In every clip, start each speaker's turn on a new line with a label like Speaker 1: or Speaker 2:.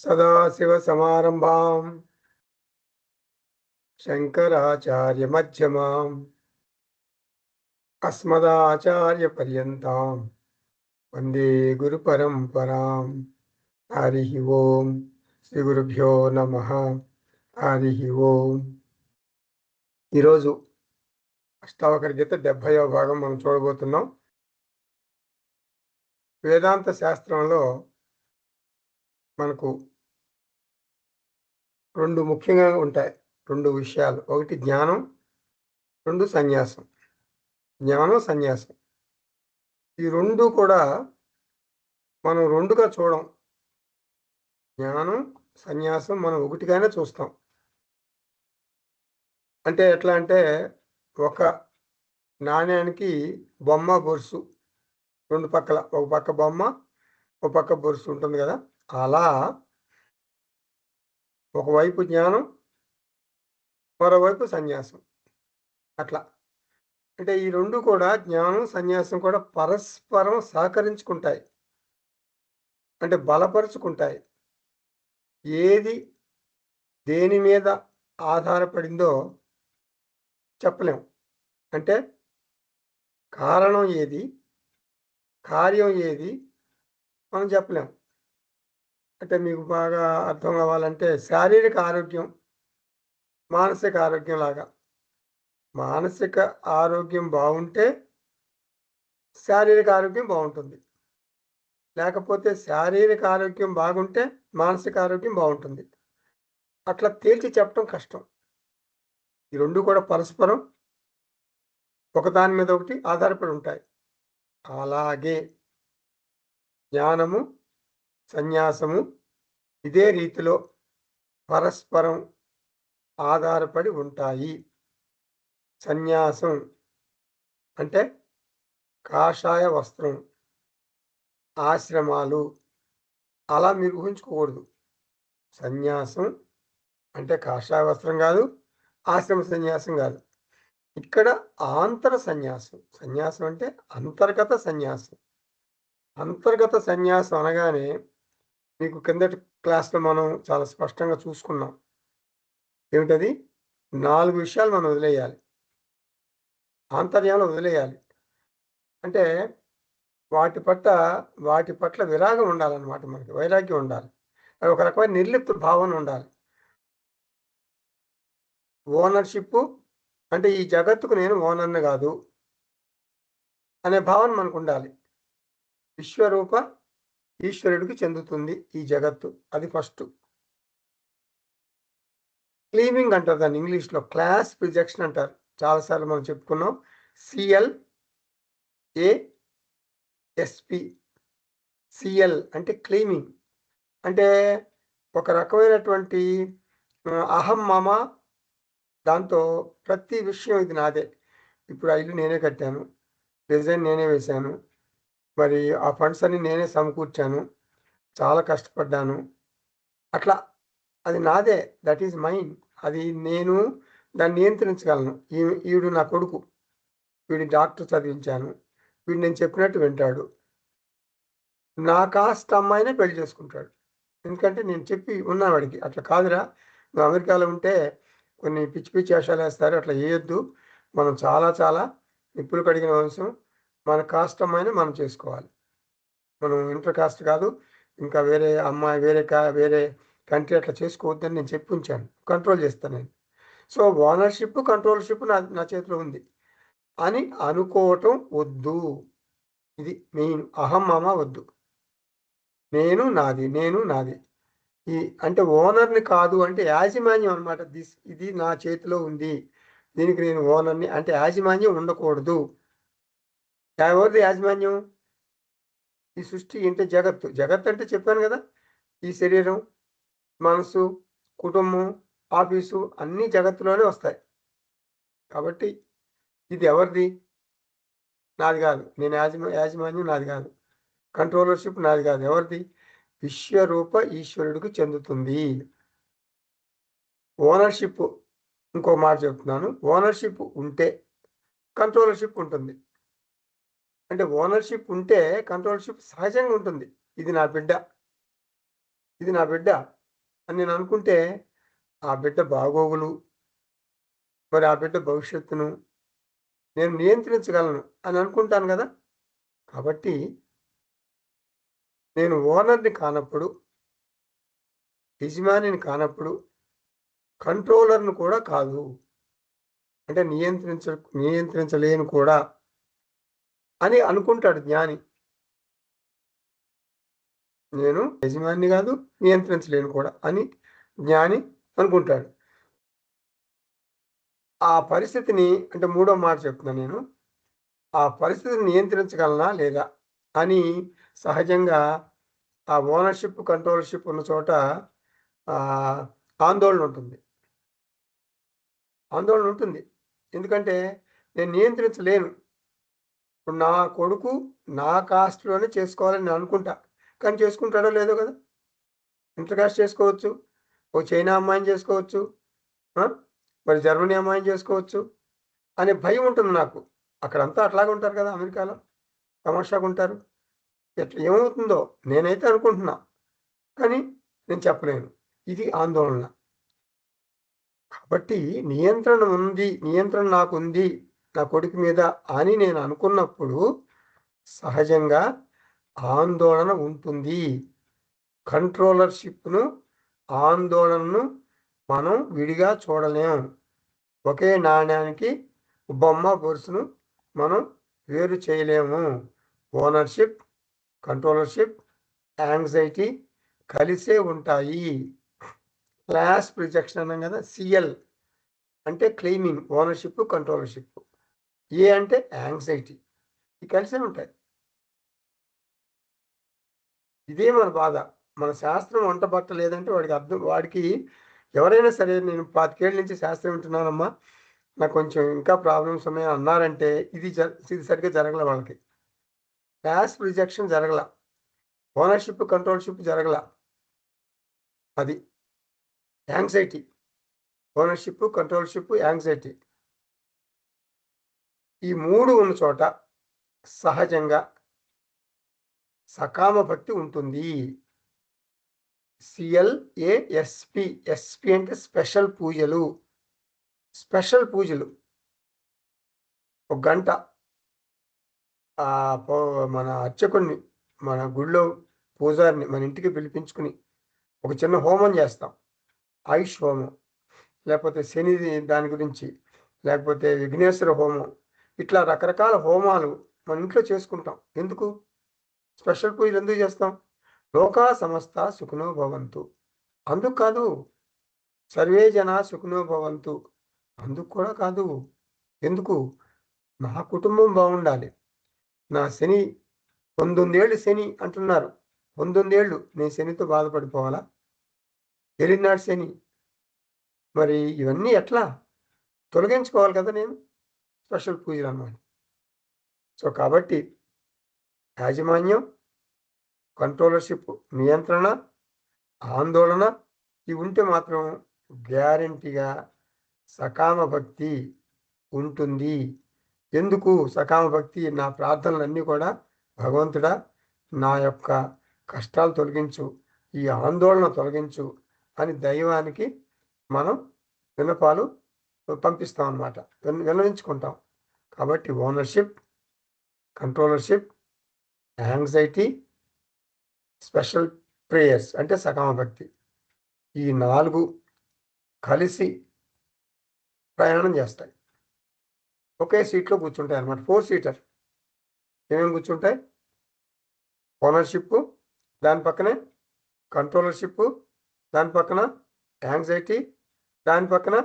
Speaker 1: సదాశివసమారంభాం శంకరాచార్యమధ్యమాం అస్మదాచార్యపర్యంతాం వందే గురుపరంపరాం. హరి ఓం. శ్రీ గురుభ్యో నమః. హరి ఓం. ఈరోజు అష్టావకర గీత 70వ భాగం మనం చూడబోతున్నాం. వేదాంత శాస్త్రంలో మనకు రెండు ముఖ్యంగా ఉంటాయి, రెండు విషయాలు. ఒకటి జ్ఞానం, రెండు సన్యాసం. జ్ఞానం, సన్యాసం, ఈ రెండు కూడా మనం రెండుగా చూడం. జ్ఞానం, సన్యాసం మనం ఒకటిగానే చూస్తాం. అంటే ఎట్లా అంటే, ఒక నాణ్యానికి బొమ్మ, బొరుసు రెండు పక్కల, ఒక పక్క బొమ్మ, ఒక పక్క బొరుసు ఉంటుంది కదా. అలా ఒకవైపు జ్ఞానం, మరోవైపు సన్యాసం. అట్లా అంటే ఈ రెండు కూడా, జ్ఞానం సన్యాసం కూడా పరస్పరం సహకరించుకుంటాయి, అంటే బలపరుచుకుంటాయి. ఏది దేని మీద ఆధారపడిందో చెప్పలేం. అంటే కారణం ఏది, కార్యం ఏది మనం చెప్పలేం. అంటే మీకు బాగా అర్థం కావాలంటే, శారీరక ఆరోగ్యం, మానసిక ఆరోగ్యం లాగా. మానసిక ఆరోగ్యం బాగుంటే శారీరక ఆరోగ్యం బాగుంటుంది, లేకపోతే శారీరక ఆరోగ్యం బాగుంటే మానసిక ఆరోగ్యం బాగుంటుంది. అట్లా తేల్చి చెప్పడం కష్టం. ఈ రెండు కూడా పరస్పరం ఒకదాని మీద ఒకటి ఆధారపడి ఉంటాయి. అలాగే జ్ఞానము, సన్యాసము ఇదే రీతిలో పరస్పరం ఆధారపడి ఉంటాయి. సన్యాసం అంటే కాషాయ వస్త్రం, ఆశ్రమాలు, అలా మీరు ఊహించుకోకూడదు. సన్యాసం అంటే కాషాయ వస్త్రం కాదు, ఆశ్రమ సన్యాసం కాదు. ఇక్కడ ఆంతర సన్యాసం. సన్యాసం అంటే అంతర్గత సన్యాసం. అంతర్గత సన్యాసం అనగానే మీకు కిందటి క్లాస్లో మనం చాలా స్పష్టంగా చూసుకున్నాం. ఏమిటది? 4 విషయాలు మనం వదిలేయాలి, ఆంతర్యంలో వదిలేయాలి. అంటే వాటి పట్ల విరాగం ఉండాలన్నమాట. మనకి వైరాగ్యం ఉండాలి, అది ఒక రకమైన నిర్లిప్త భావన ఉండాలి. ఓనర్షిప్ అంటే ఈ జగత్తుకు నేను ఓనర్ని కాదు అనే భావన మనకు ఉండాలి. విశ్వరూప ఈశ్వరుడికి చెందుతుంది ఈ జగత్తు, అది ఫస్ట్. క్లీవింగ్ అంటారు దాన్ని ఇంగ్లీష్లో, క్లాస్ ప్రిజెక్షన్ అంటారు. చాలాసార్లు మనం చెప్పుకున్నాం. CLASP. సిఎల్ అంటే క్లీమింగ్, అంటే ఒక రకమైనటువంటి అహం మమ. దాంతో ప్రతి విషయం ఇది నాదే. ఇప్పుడు ఆ ఇల్లు నేనే కట్టాను, డిజైన్ నేనే వేశాను, మరి ఆ ఫండ్స్ అన్ని నేనే సమకూర్చాను, చాలా కష్టపడ్డాను. అట్లా అది నాదే, దట్ ఈజ్ మైన్. అది నేను దాన్ని నియంత్రించగలను. ఈవిడు నా కొడుకు, వీడి డాక్టర్ చదివించాను, వీడు నేను చెప్పినట్టు వింటాడు, నా కాస్ట్ అమ్మాయినే పెళ్లి చేసుకుంటాడు. ఎందుకంటే నేను చెప్పి ఉన్నాను వాడికి, అట్లా కాదురా, నువ్వు అమెరికాలో ఉంటే కొన్ని పిచ్చి పిచ్చి వేషాలు వేస్తారు, అట్లా వేయొద్దు, మనం చాలా చాలా నిప్పులు కడిగిన వంశం, మన కాస్ట్ అమ్మాయిని మనం చేసుకోవాలి, మనం ఇంటర్ కాస్ట్ కాదు, ఇంకా వేరే అమ్మాయి వేరే కంట్రీ అట్లా చేసుకోవద్దని నేను చెప్పి ఉంచాను, కంట్రోల్ చేస్తాను నేను. సో ఓనర్షిప్, కంట్రోల్షిప్ నా చేతిలో ఉంది అని అనుకోవటం వద్దు. ఇది మెయిన్. అహం మమ వద్దు, నేను నాది. ఈ అంటే ఓనర్ని కాదు అంటే యాజమాన్యం అనమాట. ఇది నా చేతిలో ఉంది, దీనికి నేను ఓనర్ని అంటే యాజమాన్యం ఉండకూడదు. ఎవరిది యాజమాన్యం? ఈ సృష్టి అంటే జగత్తు అంటే చెప్పాను కదా, ఈ శరీరం, మనసు, కుటుంబం, ఆఫీసు అన్నీ జగత్తులోనే వస్తాయి. కాబట్టి ఇది ఎవరిది? నాది కాదు. నేను యాజమాన్యం నాది కాదు, కంట్రోలర్షిప్ నాది కాదు. ఎవరిది? విశ్వరూప ఈశ్వరుడికి చెందుతుంది. ఓనర్షిప్, ఇంకో మాట చెప్తున్నాను, ఓనర్షిప్ ఉంటే కంట్రోలర్షిప్ ఉంటుంది. అంటే ఓనర్షిప్ ఉంటే కంట్రోలర్షిప్ సహజంగా ఉంటుంది. ఇది నా బిడ్డ, ఇది నా బిడ్డ అని నేను అనుకుంటే ఆ బిడ్డ బాగోగులు, మరి ఆ బిడ్డ భవిష్యత్తును నేను నియంత్రించగలను అని అనుకుంటాను కదా! కాబట్టి నేను ఓనర్‌ని కానప్పుడు, యజమానిని కానప్పుడు, కంట్రోలర్‌ని కూడా కాదు. అంటే నియంత్రించలేను కూడా అని అనుకుంటాడు జ్ఞాని. నేను యజమానిని గాదు, నియంత్రించలేను కూడా అని జ్ఞాని అనుకుంటాడు. ఆ పరిస్థితిని అంటే మూడో మాట చెప్తున్నా నేను. ఆ పరిస్థితిని నియంత్రించగలనా లేదా అని సహజంగా ఆ ఓనర్‌షిప్, కంట్రోలర్‌షిప్ ఉన్న చోట ఆహ్, ఆందోళన ఉంటుంది. ఆందోళన ఉంటుంది. ఎందుకంటే నేను నియంత్రించలేను. ఇప్పుడు నా కొడుకు నా కాస్ట్‌లోనే చేసుకోవాలని నేను అనుకుంటా. కానీ చేసుకుంటాడో లేదో కదా! ఇంటర్ కాస్ట్ చేసుకోవచ్చు. ఓ చైనా అమ్మాయిని చేసుకోవచ్చు. ఆ! మరి జర్మనీ అమ్మాయిని చేసుకోవచ్చు అనే భయం ఉంటుంది నాకు. అక్కడంతా అట్లాగే ఉంటారు కదా! అమెరికాలో. తమాషాగుంటారు. ఏమవుతుందో నేనైతే అనుకుంటున్నా. కానీ నేను చెప్పలేను. ఇది ఆందోళన. కాబట్టి నియంత్రణ నాకుంది నా కొడుకు మీద అని నేను అనుకున్నప్పుడు సహజంగా ఆందోళన ఉంటుంది. కంట్రోలర్‌షిప్‌ను, ఆందోళనను మనం విడిగా చూడలేం. ఒకే నాణానికి బొమ్మ, బొరుసును మనం వేరు చేయలేము. ఓనర్‌షిప్, కంట్రోలర్‌షిప్, యాంగ్జైటీ కలిసే ఉంటాయి. క్లాస్ రిజెక్షన్ అన్నాం కదా! సీఎల్ అంటే క్లెయిమింగ్, ఓనర్‌షిప్, కంట్రోలర్‌షిప్. ఏ అంటే యాంగ్జైటీ. ఇవి కలిసే ఉంటాయి. ఇదే మన బాధ. మన శాస్త్రం వంట పట్టలేదంటే వాడికి ఎవరైనా సరే నేను 25 ఏళ్ల నుంచి శాస్త్రం వింటున్నానమ్మా. నాకు కొంచెం ఇంకా ప్రాబ్లమ్స్ ఉన్నాయి అన్నారంటే ఇది సరిగ్గా జరగల వాళ్ళకి. క్లాస్ రిజెక్షన్ జరగల. ఓనర్‌షిప్, కంట్రోలర్‌షిప్ జరగల. అది యాంగ్జైటీ. Ownership, కంట్రోలర్‌షిప్, anxiety. ఈ 3 ఉన్న చోట సహజంగా సకామ భక్తి ఉంటుంది. ఎస్పీ. ఎస్పీ అంటే స్పెషల్ పూజలు. స్పెషల్ పూజలు. ఒక గంట ఆహ్, పో మన అర్చకుడిని, మన గుడిలో పూజారిని మన ఇంటికి పిలిపించుకొని ఒక చిన్న హోమం చేస్తాం. ఆయుష్ హోమం. లేకపోతే శనిది దాని గురించి, లేకపోతే విఘ్నేశ్వర హోమం. ఇట్లా రకరకాల హోమాలు మన ఇంట్లో చేసుకుంటాం. ఎందుకు? స్పెషల్ పూజలు ఎందుకు చేస్తాం? లోకా సమస్త సుఖినో భవంతు. అందుకు కాదు. సర్వే జనా సుఖినో భవంతు. అందుకు కూడా కాదు. ఎందుకు? నా కుటుంబం బాగుండాలి. నా శని 19 ఏళ్ళు శని అంటున్నారు. 19 ఏళ్ళు నేను శనితో బాధపడిపోవాలా? ఏలినాటి శని. మరి ఇవన్నీ ఎట్లా? తొలగించుకోవాలి కదా నేను. స్పెషల్ పూజలనమాట. సో, కాబట్టి యాజమాన్యం, కంట్రోలర్‌షిప్ నియంత్రణ, ఆందోళన ఇవి ఉంటే మాత్రం గ్యారంటీగా సకామ భక్తి ఉంటుంది. ఎందుకు సకామ భక్తి? నా ప్రార్థనలన్నీ కూడా భగవంతుడా! నా యొక్క కష్టాలు తొలగించు, ఈ ఆందోళన తొలగించు అని దైవానికి మనం విన్నపాలు పంపిస్తాం అన్నమాట. విన్నవించుకుంటాం. కాబట్టి ఓనర్‌షిప్, కంట్రోలర్‌షిప్, యాంగ్జైటీ, స్పెషల్ ప్రేయర్స్ అంటే సకామ భక్తి. ఈ 4 కలిసి ప్రయాణం చేస్తాయి. ఒకే సీట్‌లో కూర్చుంటాయన్నమాట. 4 సీటర్. ఏమేమి కూర్చుంటాయి? ఓనర్‌షిప్పు, దాని పక్కనే కంట్రోలర్‌షిప్పు, దాని పక్కన యాంగ్జైటీ, దాని పక్కన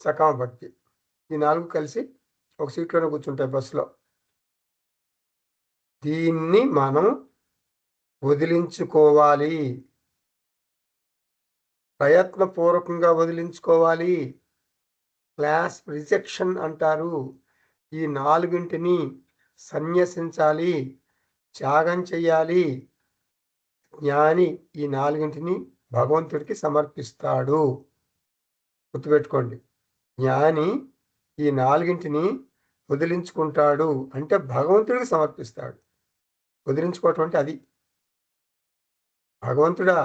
Speaker 1: సకామ భక్తి. ఈ 4 కలిసి ఒక సీట్‌లోనే కూర్చుంటాయి బస్సులో. దీన్ని మనం వదిలించుకోవాలి. ప్రయత్నపూర్వకంగా వదిలించుకోవాలి. క్లాస్ రిజెక్షన్ అంటారు. ఈ 4ని సన్యసించాలి. త్యాగం చెయ్యాలి. జ్ఞాని ఈ 4ని భగవంతుడికి సమర్పిస్తాడు. గుర్తుపెట్టుకోండి. జ్ఞాని ఈ 4ని వదిలించుకుంటాడు. అంటే భగవంతుడికి సమర్పిస్తాడు. వదిలించుకోవటం అంటే అది. భగవంతుడా!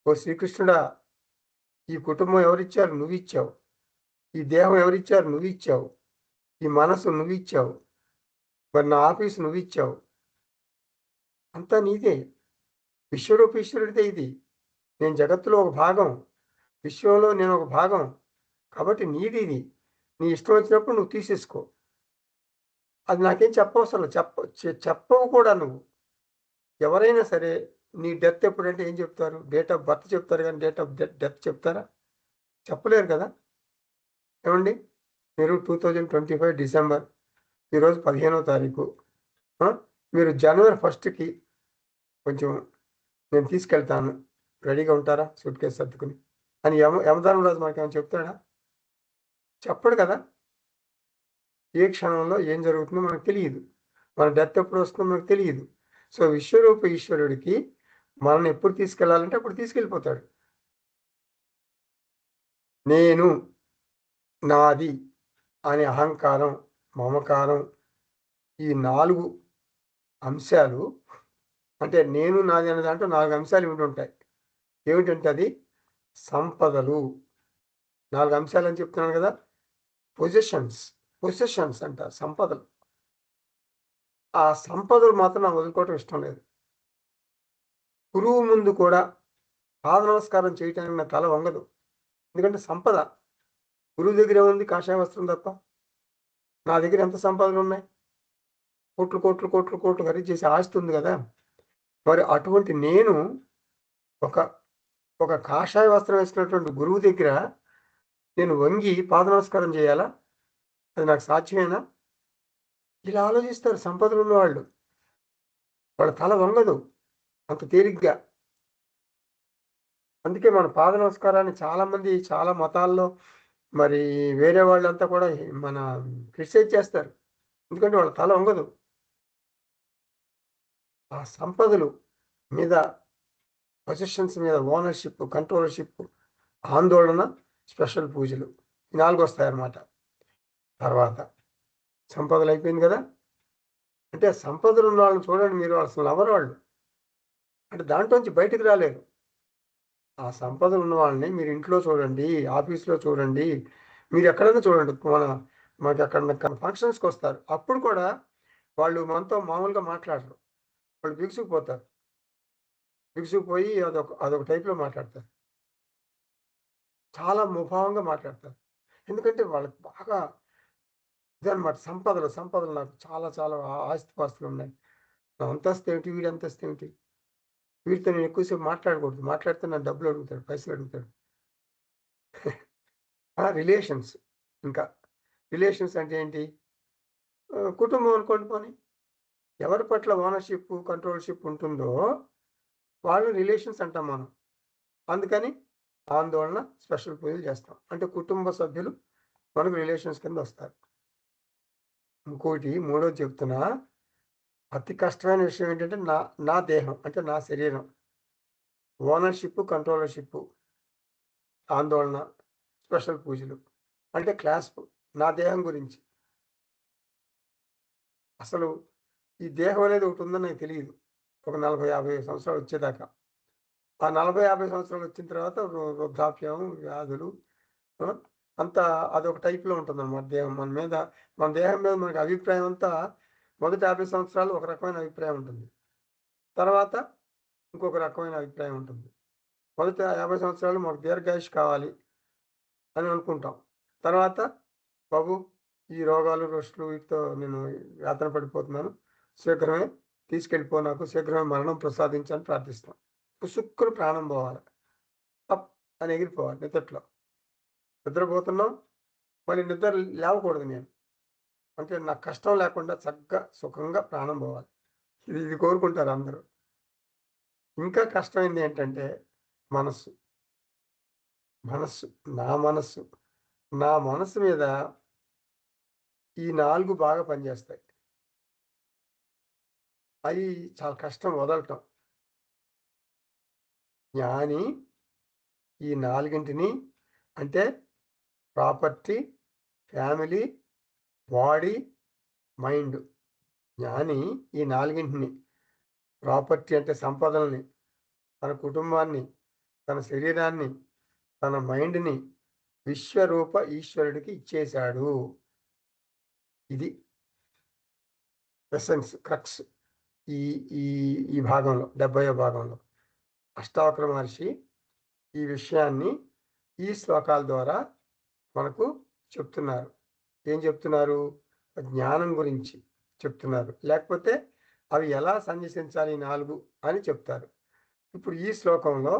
Speaker 1: ఓ శ్రీకృష్ణుడా, ఈ కుటుంబం ఎవరిచ్చారు? నువ్విచ్చావు. ఈ దేహం ఎవరిచ్చారు? నువ్విచ్చావు. ఈ మనసు నువ్విచ్చావు. మరి నా ఆఫీసు నువ్విచ్చావు. అంతా నీదే. విశ్వరూప ఈశ్వరుడిదే ఇది. నేను జగత్తులో ఒక భాగం. విశ్వంలో నేను ఒక భాగం. కాబట్టి నీదిది. నీ ఇష్టం వచ్చినప్పుడు నువ్వు తీసేసుకో. అది నాకేం చెప్పవసరం చెప్పవు కూడా నువ్వు. ఎవరైనా సరే నీ డెత్ ఎప్పుడంటే ఏం చెప్తారు? డేట్ ఆఫ్ బర్త్ చెప్తారు కానీ డేట్ ఆఫ్ డెత్ చెప్తారా? చెప్పలేరు కదా! ఏవండి? మీరు 2025 డిసెంబర్, ఈరోజు 15వ తారీఖు. మీరు జనవరి 1కి కొంచెం నేను తీసుకెళ్తాను. రెడీగా ఉంటారా? సూట్‌కేస్ సర్దుకుని అని యమధర్మరాజు మనకేమైనా చెప్తాడా? చెప్పడు కదా! ఏ క్షణంలో ఏం జరుగుతుందో మనకు తెలీదు. మన డెత్ ఎప్పుడు వస్తుందో మనకు తెలీదు. సో, విశ్వరూప ఈశ్వరుడికి మనల్ని ఎప్పుడు తీసుకెళ్ళాలంటే అప్పుడు తీసుకెళ్ళిపోతాడు. నేను, నాది అనే అహంకారం, మమకారం, ఈ 4 అంశాలు, అంటే నేను, నాది అనే దాంట్లో 4 అంశాలు ఉంటుంటాయి. ఏమిటంటే అది సంపదలు. 4 అంశాలని చెప్తున్నాను కదా! పొసెషన్స్ అంటారు సంపదలు. ఆ సంపదలు మాత్రం నాకు వదులుకోవటం ఇష్టం లేదు. గురువు ముందు కూడా పాద నమస్కారం చేయటానికి నా తల వంగదు. ఎందుకంటే సంపద. గురువు దగ్గర ఏముంది? కాషాయ వస్త్రం తప్ప. నా దగ్గర ఎంత సంపదలున్నాయి? కోట్లు, కోట్లు, కోట్లు, కోట్లు ఖరీదు చేసే ఆస్తి ఉంది గదా! మరి అటువంటి నేను ఒక ఒక కాషాయ వస్త్రం వేసుకున్నటువంటి గురువు దగ్గర నేను వంగి పాద నమస్కారం చేయాలా? అది నాకు సాధ్యమేనా? ఇలా ఆలోచిస్తారు సంపదలున్నవాళ్ళు. వాళ్ళ తల వంగదు అంత తేలిగ్గా. అందుకే మన పాద నమస్కారాన్ని చాలామంది చాలా మతాల్లో మరి వేరే వాళ్ళంతా కూడా మన క్రిటిసైజ్ చేస్తారు. ఎందుకంటే వాళ్ళ తల వంగదు. ఆ సంపదలు మీద, పొజిషన్స్ మీద ఓనర్‌షిప్, కంట్రోలర్‌షిప్, ఆందోళన, స్పెషల్ పూజలు. ఈ 4 వస్తాయన్నమాట. తర్వాత సంపదలయిపోయింది గదా! అంటే సంపదలున్న వాళ్ళని చూడండి మీరు, అసలు నవ్వరు వాళ్ళు. అంటే దాంట్లోంచి బయటికి రాలేరు. ఆ సంపదలున్న వాళ్ళని మీరు ఇంట్లో చూడండి, ఆఫీస్‌లో చూడండి, మీరెక్కడైనా చూడండి. మనకెక్కడన్నా ఫంక్షన్స్‌కొస్తారు. అప్పుడు కూడా వాళ్ళు మనతో మామూలుగా మాట్లాడరు. వాళ్ళు బిగుసుకుపోతారు. బిగుసుకుపోయి అదొక టైప్‌లో మాట్లాడతారు. చాలా ముభావంగా మాట్లాడతారు. ఎందుకంటే వాళ్ళకి బాగా ఇదనమాట సంపదలు నాకు చాలా చాలా ఆస్తిపాస్తులున్నాయి. నా అంతస్తేమిటి? వీడి అంతస్తేమిటి? వీడితో నేను ఎక్కువ సేపు మాట్లాడకూడదు. మాట్లాడితే నన్ను డబ్బులడుగుతాడు, పైసలడుగుతాడు. రిలేషన్స్. ఇంకా రిలేషన్స్ అంటే ఏంటి? కుటుంబం అనుకోండి పోనీ. ఎవరి పట్ల ఓనర్‌షిప్, కంట్రోల్‌షిప్ ఉంటుందో వాళ్ళని రిలేషన్స్ అంటాం మనం. అందుకని ఆందోళన, స్పెషల్ పూజలు చేస్తాం. అంటే కుటుంబ సభ్యులు మనకు రిలేషన్స్ కిందొస్తారు. ఇంకోటి మూడోది చెప్తున్నా. అతి కష్టమైన విషయం ఏంటంటే నా దేహం అంటే నా శరీరం. ఓనర్‌షిప్, కంట్రోలర్‌షిప్, ఆందోళన, స్పెషల్ పూజలు. అంటే క్లాస్ప్ నా దేహం గురించి. అసలు ఈ దేహం అనేది ఒకటుందని నాకు తెలీదు. ఒక 40, 50 సంవత్సరాలు వచ్చేదాకా. ఆ 40, 50 సంవత్సరాలు వచ్చిన తర్వాత వృద్ధాప్యం, వ్యాధులు, ఆ! అంతా అదొక టైప్‌లో ఉంటుందన్నమాట దేహం. మన దేహం మీద మనకి అభిప్రాయం అంతా మొదటి 50 సంవత్సరాలు ఒక రకమైన అభిప్రాయం ఉంటుంది. తర్వాత ఇంకొక రకమైన అభిప్రాయం ఉంటుంది. మొదట 50 సంవత్సరాలు మాకు దీర్ఘాయుష్ కావాలి అని అనుకుంటాం. తర్వాత బాబు ఈ రోగాలు, రుష్టులు వీటితో నేను యాతన పడిపోతున్నాను. శీఘ్రమే తీసుకెళ్ళిపో, నాకు శీఘ్రమే మరణం ప్రసాదించు అని ప్రార్థిస్తాం. పుసుక్కున ప్రాణం పోవాలి. టప్ అని ఎగిరిపోవాలి నిద్దట్లో. నిద్రపోతున్నాం, మళ్ళీ నిద్ర లేవకూడదు నేను. అంటే నాకు కష్టం లేకుండా చక్కగా, సుఖంగా ప్రాణం పోవాలి. ఇది కోరుకుంటారు అందరూ. ఇంకా కష్టమైంది ఏంటంటే మనస్సు. మనస్సు. నా మనస్సు. నా మనస్సు మీద ఈ 4 బాగా పనిచేస్తాయి. అయి చాలా కష్టం వదలటం. జ్ఞాని ఈ 4ని అంటే ప్రాపర్టీ, ఫ్యామిలీ, బాడీ, మైండ్. జ్ఞాని ఈ 4ని ప్రాపర్టీ అంటే సంపదలని, తన కుటుంబాన్ని, తన శరీరాన్ని, తన మైండ్‌ని విశ్వరూప ఈశ్వరుడికి ఇచ్చేశాడు. ఇది ఎసెన్స్, క్రక్స్ ఈ ఈ ఈ భాగంలో 70వ భాగంలో. అష్టావక్ర మహర్షి ఈ విషయాన్ని ఈ శ్లోకాల ద్వారా మనకు చెప్తున్నారు. ఏం చెప్తున్నారు? జ్ఞానం గురించి చెప్తున్నారు. లేకపోతే అవి ఎలా సన్యసించాలి 4 అని చెప్తారు. ఇప్పుడు ఈ శ్లోకంలో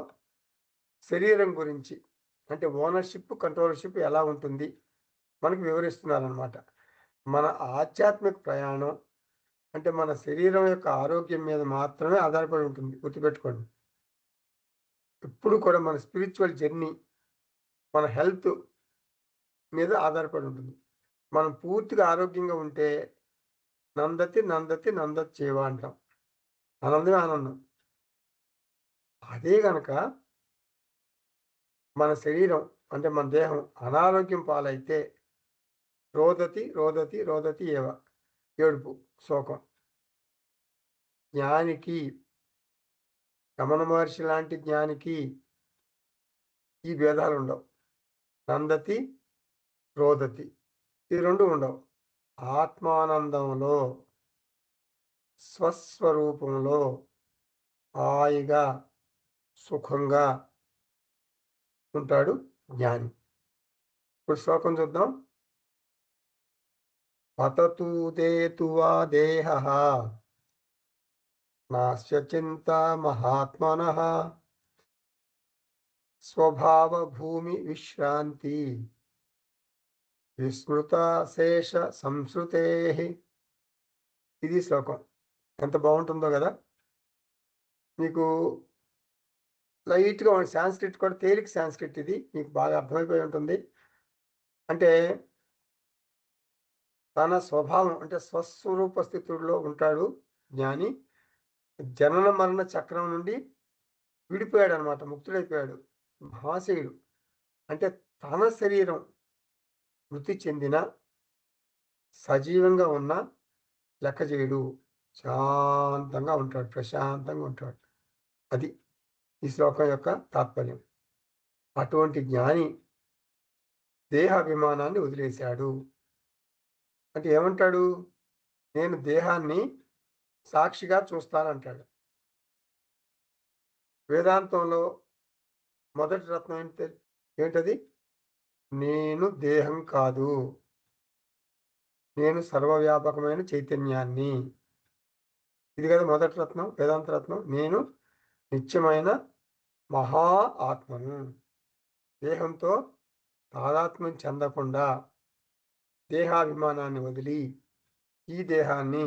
Speaker 1: శరీరం గురించి అంటే ఓనర్‌షిప్, కంట్రోలర్‌షిప్ ఎలా ఉంటుంది మనకు వివరిస్తున్నారనమాట. మన ఆధ్యాత్మిక ప్రయాణం అంటే మన శరీరం యొక్క ఆరోగ్యం మీద మాత్రమే ఆధారపడి ఉంటుంది. గుర్తుపెట్టుకోండి. ఎప్పుడు కూడా మన స్పిరిచ్యువల్ జర్నీ, మన హెల్త్ మీద ఆధారపడి ఉంటుంది. మనం పూర్తిగా ఆరోగ్యంగా ఉంటే నందతి నందతి నందచ్చేవ అంటాం. ఆనందమే ఆనందం. అదే గనక మన శరీరం అంటే మన దేహం అనారోగ్యం పాలైతే రోదతి రోదతి రోదతి ఏవ ఏడుపు, శోకం. జ్ఞానికి, రమణ మహర్షి లాంటి జ్ఞానికి ఈ భేదాలుండవు. నందతి, రోదతి ఈ 2 ఉండవు. ఆత్మానందంలో, స్వస్వరూపంలో హాయిగా, సుఖంగా ఉంటాడు జ్ఞాని. ఇప్పుడు శ్లోకం చూద్దాం. పతతు దేతు వా దేహః నాస్య చింతా మహాత్మనః స్వభావ భూమి విశ్రాంతి విస్మృత శేష సంశ్రుతేః. ఇది శ్లోకం. ఎంత బాగుంటుందో కదా! మీకు లైట్‌గా సాంస్క్రిట్ కూడా తేలిక సాంస్క్రిట్ ఇది. మీకు బాగా అర్థమైపోయి ఉంటుంది. అంటే తన స్వభావం అంటే స్వస్వరూప స్థితుల్లో ఉంటాడు జ్ఞాని. జనన మరణ చక్రం నుండి విడిపోయాడనమాట. ముక్తుడైపోయాడు. మహాశయుడు. అంటే తన శరీరం మృతి చెందిన సజీవంగా ఉన్న లెక్క చేయడు. శాంతంగా ఉంటాడు. ప్రశాంతంగా ఉంటాడు. అది ఈ శ్లోకం యొక్క తాత్పర్యం. అటువంటి జ్ఞాని దేహాభిమానాన్ని వదిలేశాడు. అంటే ఏమంటాడు? నేను దేహాన్ని సాక్షిగా చూస్తానంటాడు. వేదాంతంలో మొదటి రత్నం ఏంటది? నేను దేహం కాదు. నేను సర్వవ్యాపకమైన చైతన్యాన్ని. ఇది కదా మొదటి రత్నం, వేదాంత రత్నం. నేను నిత్యమైన మహా ఆత్మను. దేహంతో తాదాత్మ్యం చెందకుండా దేహాభిమానాన్ని వదిలి ఈ దేహాన్ని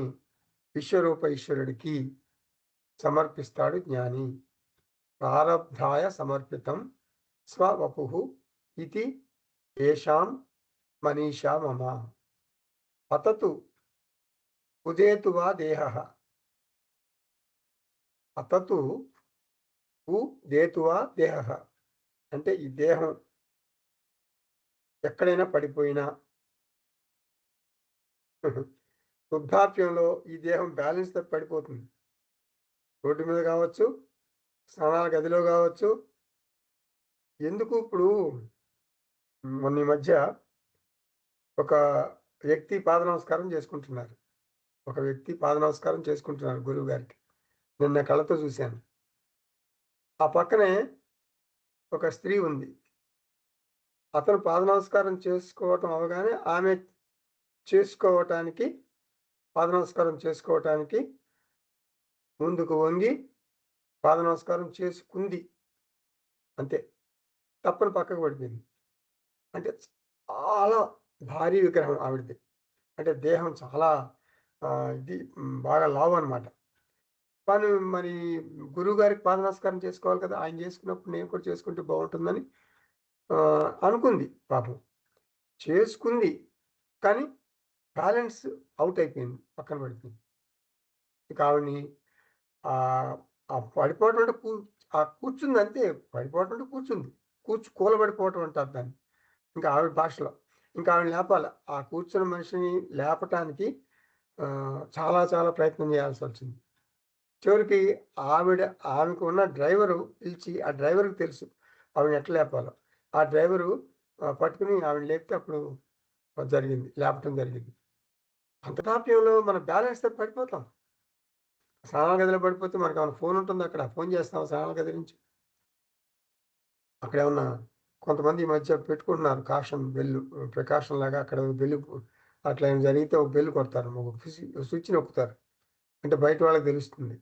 Speaker 1: విశ్వరూప ఈశ్వరుడికి సమర్పిస్తాడు జ్ఞాని. ప్రారబ్ధాయ సమర్పితం స్వవపుః ఇతి ఏషాం మనీషా మమ. పతతు ఉదేతు వా దేహః. పతతు ఉదేతు వా దేహః. అంటే ఈ దేహం ఎక్కడైనా పడిపోయినా వృద్ధాప్యంలో ఈ దేహం బ్యాలెన్స్ తప్పి పడిపోతుంది. రోడ్డు మీద కావచ్చు, స్నానాల గదిలో కావచ్చు. ఎందుకు ఇప్పుడు మొన్న ఈ మధ్య ఒక వ్యక్తి పాద నమస్కారం చేసుకుంటున్నారు. ఒక వ్యక్తి పాద నమస్కారం చేసుకుంటున్నారు గురువు గారికి. నిన్న కళ్ళతో చూశాను. ఆ పక్కనే ఒక స్త్రీ ఉంది. అతను పాద నమస్కారం చేసుకోవటం అవగానే ఆమె చేసుకోవటానికి పాద నమస్కారం చేసుకోవటానికి ముందుకు వంగి పాద నమస్కారం చేసుకుంది. అంతే. తప్పని పక్కకు పడిపోయింది. అంటే చాలా భారీ విగ్రహం ఆవిడది. అంటే దేహం చాలా బాగా లావు అనమాట. కానీ మరి గురువుగారికి పాద నమస్కారం చేసుకోవాలి కదా! ఆయన చేసుకున్నప్పుడు నేను కూడా చేసుకుంటే బావుంటుందని అనుకుంది పాపం. చేసుకుంది. కానీ బ్యాలెన్స్ ఔట్ అయిపోయింది. పక్కన పడిపోయింది. ఇక ఆవిడని ఆహ్, ఆ పడిపోవడం అంటే కూర్చుంది అంతే. పడిపోవడం అంటే కూర్చుంది. కూలబడిపోవటం అంటారు దాన్ని. ఇంకా ఆవిడ భాషలో. ఇంకా ఆవిడని లేపాల. ఆ కూర్చున్న మనిషిని లేపటానికి చాలా చాలా ప్రయత్నం చేయాల్సొచ్చింది. చివరికి ఆమెకు ఉన్న డ్రైవరు పిలిచి, ఆ డ్రైవర్‌కి తెలుసు ఆవిడని ఎట్లా లేపాలో. ఆ డ్రైవరు పట్టుకొని ఆవిడని లేపితే అప్పుడు లేపటం జరిగింది. అంతటాప్యంలో మన బ్యాలెన్స్ తప్పి పడిపోతాం. స్నానాల గదిలో పడిపోతే మనకేమన్నా ఫోన్ ఉంటుందా అక్కడ? ఫోన్ చేస్తామా స్నానాల గది నుంచి? అక్కడేమన్నా కొంతమంది ఈ మధ్య పెట్టుకుంటున్నారు ప్రికాషన్ లాగా అక్కడ బెల్ అట్లా ఏమైనా జరిగితే ఒక బెల్ కొడతారు. ఒక స్విచ్ నొక్కుతారు. అంటే బయట వాళ్ళకి తెలుస్తుంది.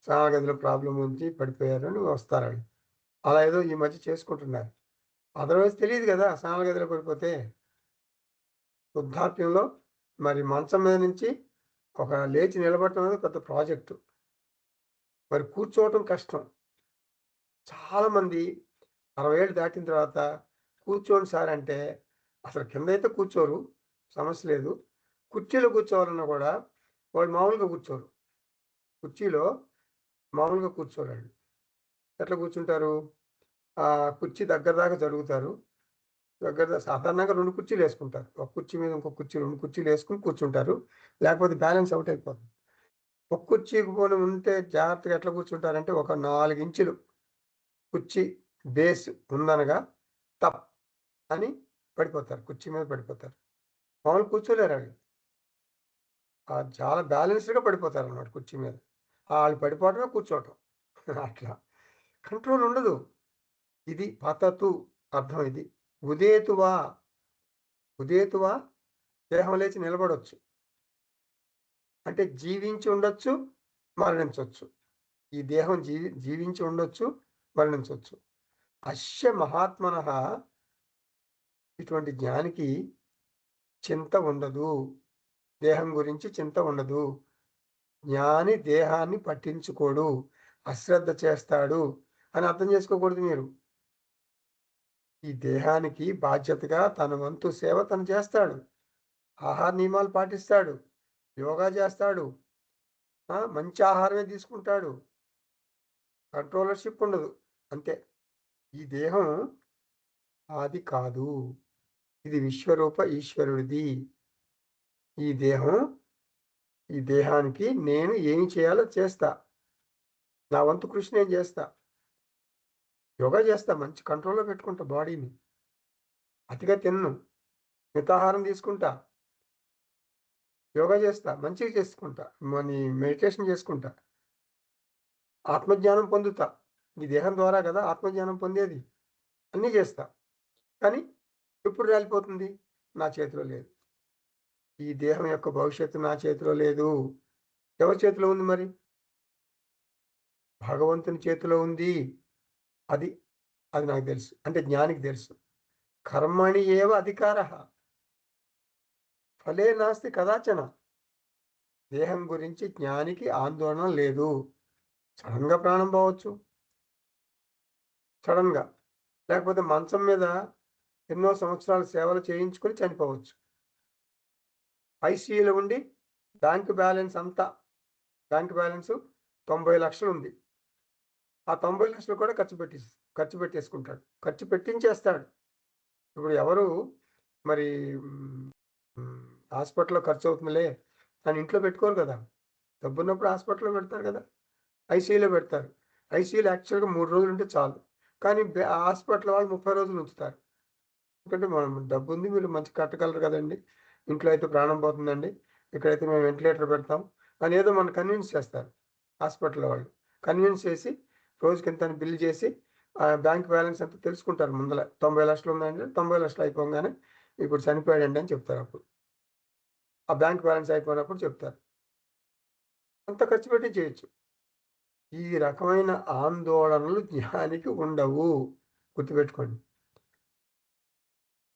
Speaker 1: స్నానాల గదిలో ప్రాబ్లమ్ ఉంది పడిపోయారని వస్తారాళ్ళు. అలా ఏదో ఈ మధ్య చేసుకుంటున్నారు. అదర్‌వైజ్ తెలీదు గదా! స్నానాల గదిలో పడిపోతే. వృద్ధాప్యంలో మరి మంచం మీద నుంచి లేచి నిలబడటం అనేది పెద్ద ప్రాజెక్టు. మరి కూర్చోవటం కష్టం. చాలామంది 60 ఏళ్ళు దాటిన తర్వాత కూర్చోండి సార్ అంటే, అసలు కిందైతే కూర్చోరు. సమస్య లేదు. కుర్చీలో కూర్చోవాలన్నా గూడా వాళ్ళు మామూలుగా కూర్చోరు. కుర్చీలో మామూలుగా కూర్చోరండి. ఎట్లా కూర్చుంటారు? కుర్చీ దగ్గర దాకా జరుగుతారు. సాధారణంగా 2 కుర్చీలేసుకుంటారు. ఒక కుర్చీ మీద ఇంకో కుర్చీ 2 కుర్చీలేసుకొని కూర్చుంటారు. లేకపోతే బ్యాలెన్స్ ఔట్ అయిపోతుంది. ఒక కుర్చీకి పోనీ ఉంటే జాగ్రత్తగా ఎట్లా కూర్చుంటారంటే, ఒక 4 ఇంచులు కుర్చీ బేస్ ఉందనగా టప్ అని పడిపోతారు. కుర్చీ మీద పడిపోతారు. మామూలుగా కూర్చోలేరాళ్ళు. చాలా బ్యాలెన్స్‌డ్‌గా పడిపోతారనమాట కుర్చీ మీద. ఆళ్ళు పడిపోవటమే, కూర్చోవటం. అట్లా. కంట్రోల్ ఉండదు. ఇది పతతు అర్థం ఇది. ఉదేతువా, ఉదేతువా దేహం లేచి నిలబడొచ్చు. అంటే జీవించి ఉండొచ్చు, మరణించొచ్చు. ఈ దేహం జీవించి ఉండొచ్చు, మరణించొచ్చు. అస్య మహాత్మనః ఇటువంటి జ్ఞానికి చింత ఉండదు. దేహం గురించి చింత ఉండదు. జ్ఞాని దేహాన్ని పట్టించుకోడు. అశ్రద్ధ చేస్తాడు అని అర్థం చేసుకోకూడదు మీరు. ఈ దేహానికి బాధ్యతగా తన వంతు సేవ తను చేస్తాడు. ఆహార నియమాలు పాటిస్తాడు. యోగా చేస్తాడు. మంచి ఆహారమే తీసుకుంటాడు. కంట్రోలర్‌షిప్ ఉండదు. అంతే. ఈ దేహం అది కాదు. ఇది విశ్వరూప ఈశ్వరుడిది. ఈ దేహం ఈ దేహానికి నేను ఏమి చేయాలో చేస్తా. నా వంతు కృషి నేను చేస్తా. యోగా చేస్తా. మంచి కంట్రోల్‌లో పెట్టుకుంటా బాడీని. అతిగా తినను. మితాహారం తీసుకుంటా. యోగా చేస్తా. మంచిగా చేసుకుంటా. మెడిటేషన్ చేసుకుంటా. ఆత్మజ్ఞానం పొందుతా. ఈ దేహం ద్వారా గదా ఆత్మజ్ఞానం పొందేది. అన్నీ చేస్తా. కానీ ఎప్పుడు రాలిపోతుంది? నా చేతిలో లేదు. ఈ దేహం యొక్క భవిష్యత్తు నా చేతిలో లేదు. ఎవరి చేతిలో ఉంది మరి? భగవంతుని చేతిలో ఉంది. అది, అది నాకు తెలుసు. అంటే జ్ఞానికి తెలుసు. కర్మణి ఏవ అధికారః. ఫలే నాస్తి కదాచన. దేహం గురించి జ్ఞానికి ఆందోళన లేదు. సడెన్‌గా ప్రాణం పోవచ్చు. సడెన్‌గా. లేకపోతే మంచం మీద ఎన్నో సంవత్సరాలు సేవలు చేయించుకొని చనిపోవచ్చు. ఐసీయూలో ఉండి బ్యాంక్ బ్యాలెన్స్ అంతా బ్యాంక్ బ్యాలెన్సు 90,00,000 ఉంది. ఆ 90,00,000 కూడా ఖర్చు పెట్టేసుకుంటాడు. ఖర్చు పెట్టించేస్తాడు. ఇప్పుడు ఎవరు మరి హ్మ్, హ్మ్, హాస్పిటల్‌లో ఖర్చవుతుందిలే అని ఇంట్లో పెట్టుకోరు కదా! డబ్బున్నప్పుడు హాస్పిటల్‌లో పెడతారు కదా! ఐసీయూలో పెడతారు. ఐసీయూలో యాక్చువల్‌గా 3 రోజులుంటే చాలు. కానీ హాస్పిటల్ వాళ్ళు 30 రోజులు ఉంచుతారు. ఎందుకంటే మనం డబ్బుంది మీరు మంచిగా కట్టగలరు కదండీ! ఇంట్లో అయితే ప్రాణం పోతుందండి. ఇక్కడైతే మేము వెంటిలేటర్ పెడతాం అని ఏదో మనల్ని కన్విన్స్ చేస్తారు హాస్పిటల్ వాళ్ళు. కన్విన్స్ చేసి రోజుకింతని బిల్ చేసి బ్యాంక్ బ్యాలెన్స్ ఎంతో తెలుసుకుంటారు ముందల. 90,00,000 ఉందంటే 90,00,000 అయిపోంగానే ఇప్పుడు చనిపోయాడండి అని చెప్తారు అప్పుడు. ఆ బ్యాంక్ బ్యాలెన్స్ అయిపోయినప్పుడు చెప్తారు. అంత ఖర్చు పెట్టి చేయొచ్చు. ఈ రకమైన ఆందోళనలు జ్ఞానికి ఉండవు. గుర్తుపెట్టుకోండి.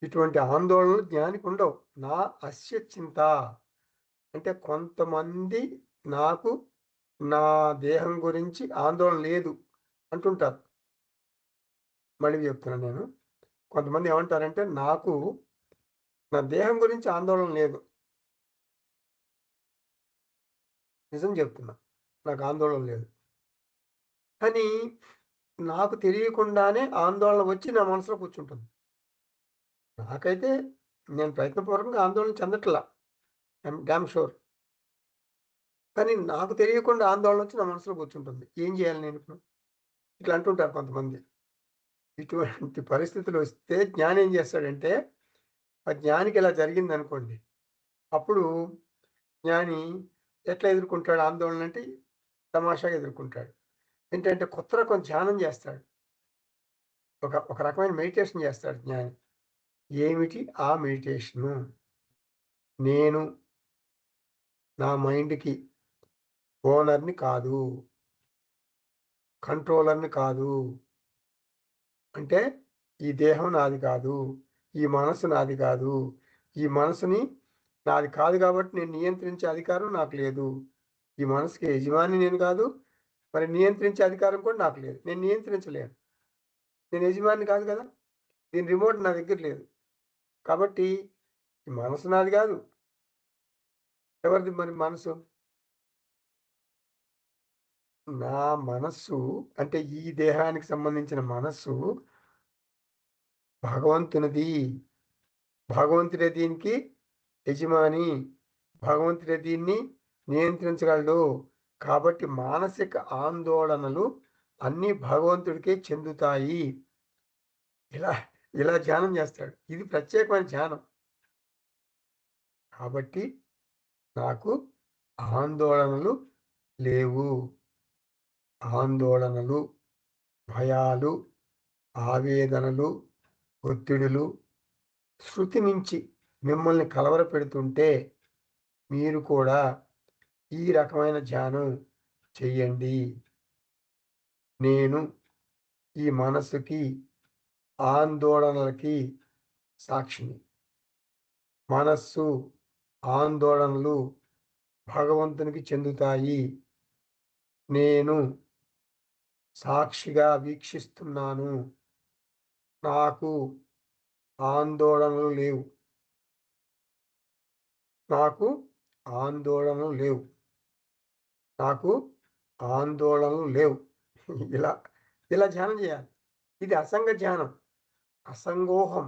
Speaker 1: ఇటువంటి ఆందోళనలు జ్ఞానికి ఉండవు. నా అస్య చింత అంటే కొంతమంది నాకు నా దేహం గురించి ఆందోళన లేదు అంటుంటారు. మళ్ళీ చెప్తున్నాను నేను. కొంతమంది ఏమంటారంటే నాకు నా దేహం గురించి ఆందోళన లేదు. నిజం చెప్తున్నా. నాకు ఆందోళన లేదు. కానీ నాకు తెలియకుండానే ఆందోళన వచ్చి నా మనసులో కూర్చుంటుంది. నాకైతే నేను ప్రయత్నపూర్వకంగా ఆందోళన చెందట్లా. I'm damn sure. కానీ నాకు తెలియకుండా ఆందోళన వచ్చి నా మనసులో కూర్చుంటుంది. ఏం చేయాలి నేనిప్పుడు? ఇట్లా అంటుంటారు కొంతమంది. ఇటువంటి పరిస్థితులు వస్తే జ్ఞాని ఏం చేస్తాడంటే, ఆ జ్ఞానికి ఇలా జరిగిందనుకోండి. అప్పుడు జ్ఞాని ఎట్లా ఎదుర్కుంటాడు ఆందోళన అంటే, తమాషాగా ఎదుర్కుంటాడు. ఏంటంటే కొత్త రకం ధ్యానం చేస్తాడు. ఒక రకమైన మెడిటేషన్ చేస్తాడు జ్ఞాని. ఏమిటి ఆ మెడిటేషను? నేను నా మైండ్‌కి ఓనర్‌ని కాదు. కంట్రోలర్‌ని కాదు. అంటే ఈ దేహం నాది కాదు. ఈ మనసు నాది కాదు. ఈ మనసుని నాది కాదు కాబట్టి నేను నియంత్రించే అధికారం నాకు లేదు. ఈ మనసుకి యజమాని నేను కాదు. మరి నియంత్రించే అధికారం కూడా నాకు లేదు. నేను నియంత్రించలేను. నేను యజమానిని కాదు కదా! దీని రిమోట్ నా దగ్గర లేదు. కాబట్టి ఈ మనసు నాది కాదు. ఎవరిది మరి మనసు? నా మనస్సు అంటే ఈ దేహానికి సంబంధించిన మనస్సు భగవంతునిది. భగవంతుడే దీనికి యజమాని. భగవంతుడే దీన్ని నియంత్రించగలడు. కాబట్టి మానసిక ఆందోళనలు అన్నీ భగవంతుడికే చెందుతాయి. ఇలా ఇలా ధ్యానం చేస్తాడు. ఇది ప్రత్యేకమైన ధ్యానం. కాబట్టి నాకు ఆందోళనలు లేవు. ఆందోళనలు, భయాలు, ఆవేదనలు, ఒత్తిడులు శృతి మించి మిమ్మల్ని కలవరపెడుతుంటే మీరు కూడా ఈ రకమైన ధ్యానం చెయ్యండి. నేను ఈ మనసుకి, ఆందోళనలకి సాక్షిని. మనస్సు, ఆందోళనలు భగవంతునికి చెందుతాయి. నేను సాక్షిగా వీక్షిస్తున్నాను. నాకు ఆందోళనలు లేవు. నాకు ఆందోళనలు లేవు. నాకు ఆందోళనలు లేవు. ఇలా, ఇలా ధ్యానం చేయాలి. ఇది అసంగ ధ్యానం. అసంగోహం,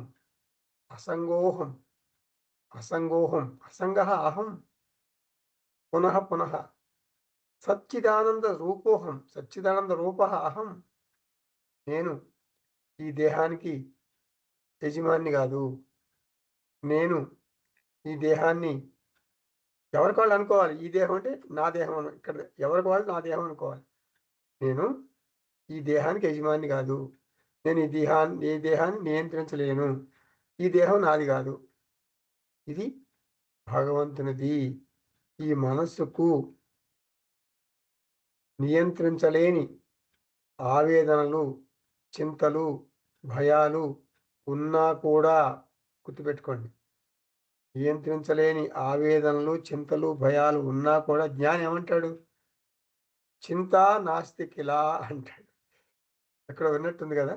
Speaker 1: అసంగోహం, అసంగోహం. అసంగః అహం పునః పునః. సచ్చిదానంద రూపోహం, సచ్చిదానంద రూపః అహం. నేను ఈ దేహానికి యజమానిని గాదు. నేను ఈ దేహాన్ని ఎవరికి వాళ్ళు అనుకోవాలి. ఈ దేహం అంటే నా దేహం అని ఇక్కడ ఎవరికి వాళ్ళు నా దేహం అనుకోవాలి. నేను ఈ దేహానికి యజమానిని గాదు. నేను ఈ దేహాన్ని నియంత్రించలేను. ఈ దేహం నాది గాదు. ఇది భగవంతునిది. ఈ మనస్సుకు నియంత్రించలేని ఆవేదనలు, చింతలు, భయాలు ఉన్నా కూడా గుర్తుపెట్టుకోండి. నియంత్రించలేని ఆవేదనలు, చింతలు, భయాలు ఉన్నా కూడా జ్ఞాని ఏమంటాడు? చింతా నాస్తి కిలా అంటాడు. ఎక్కడో విన్నట్టుంది గదా!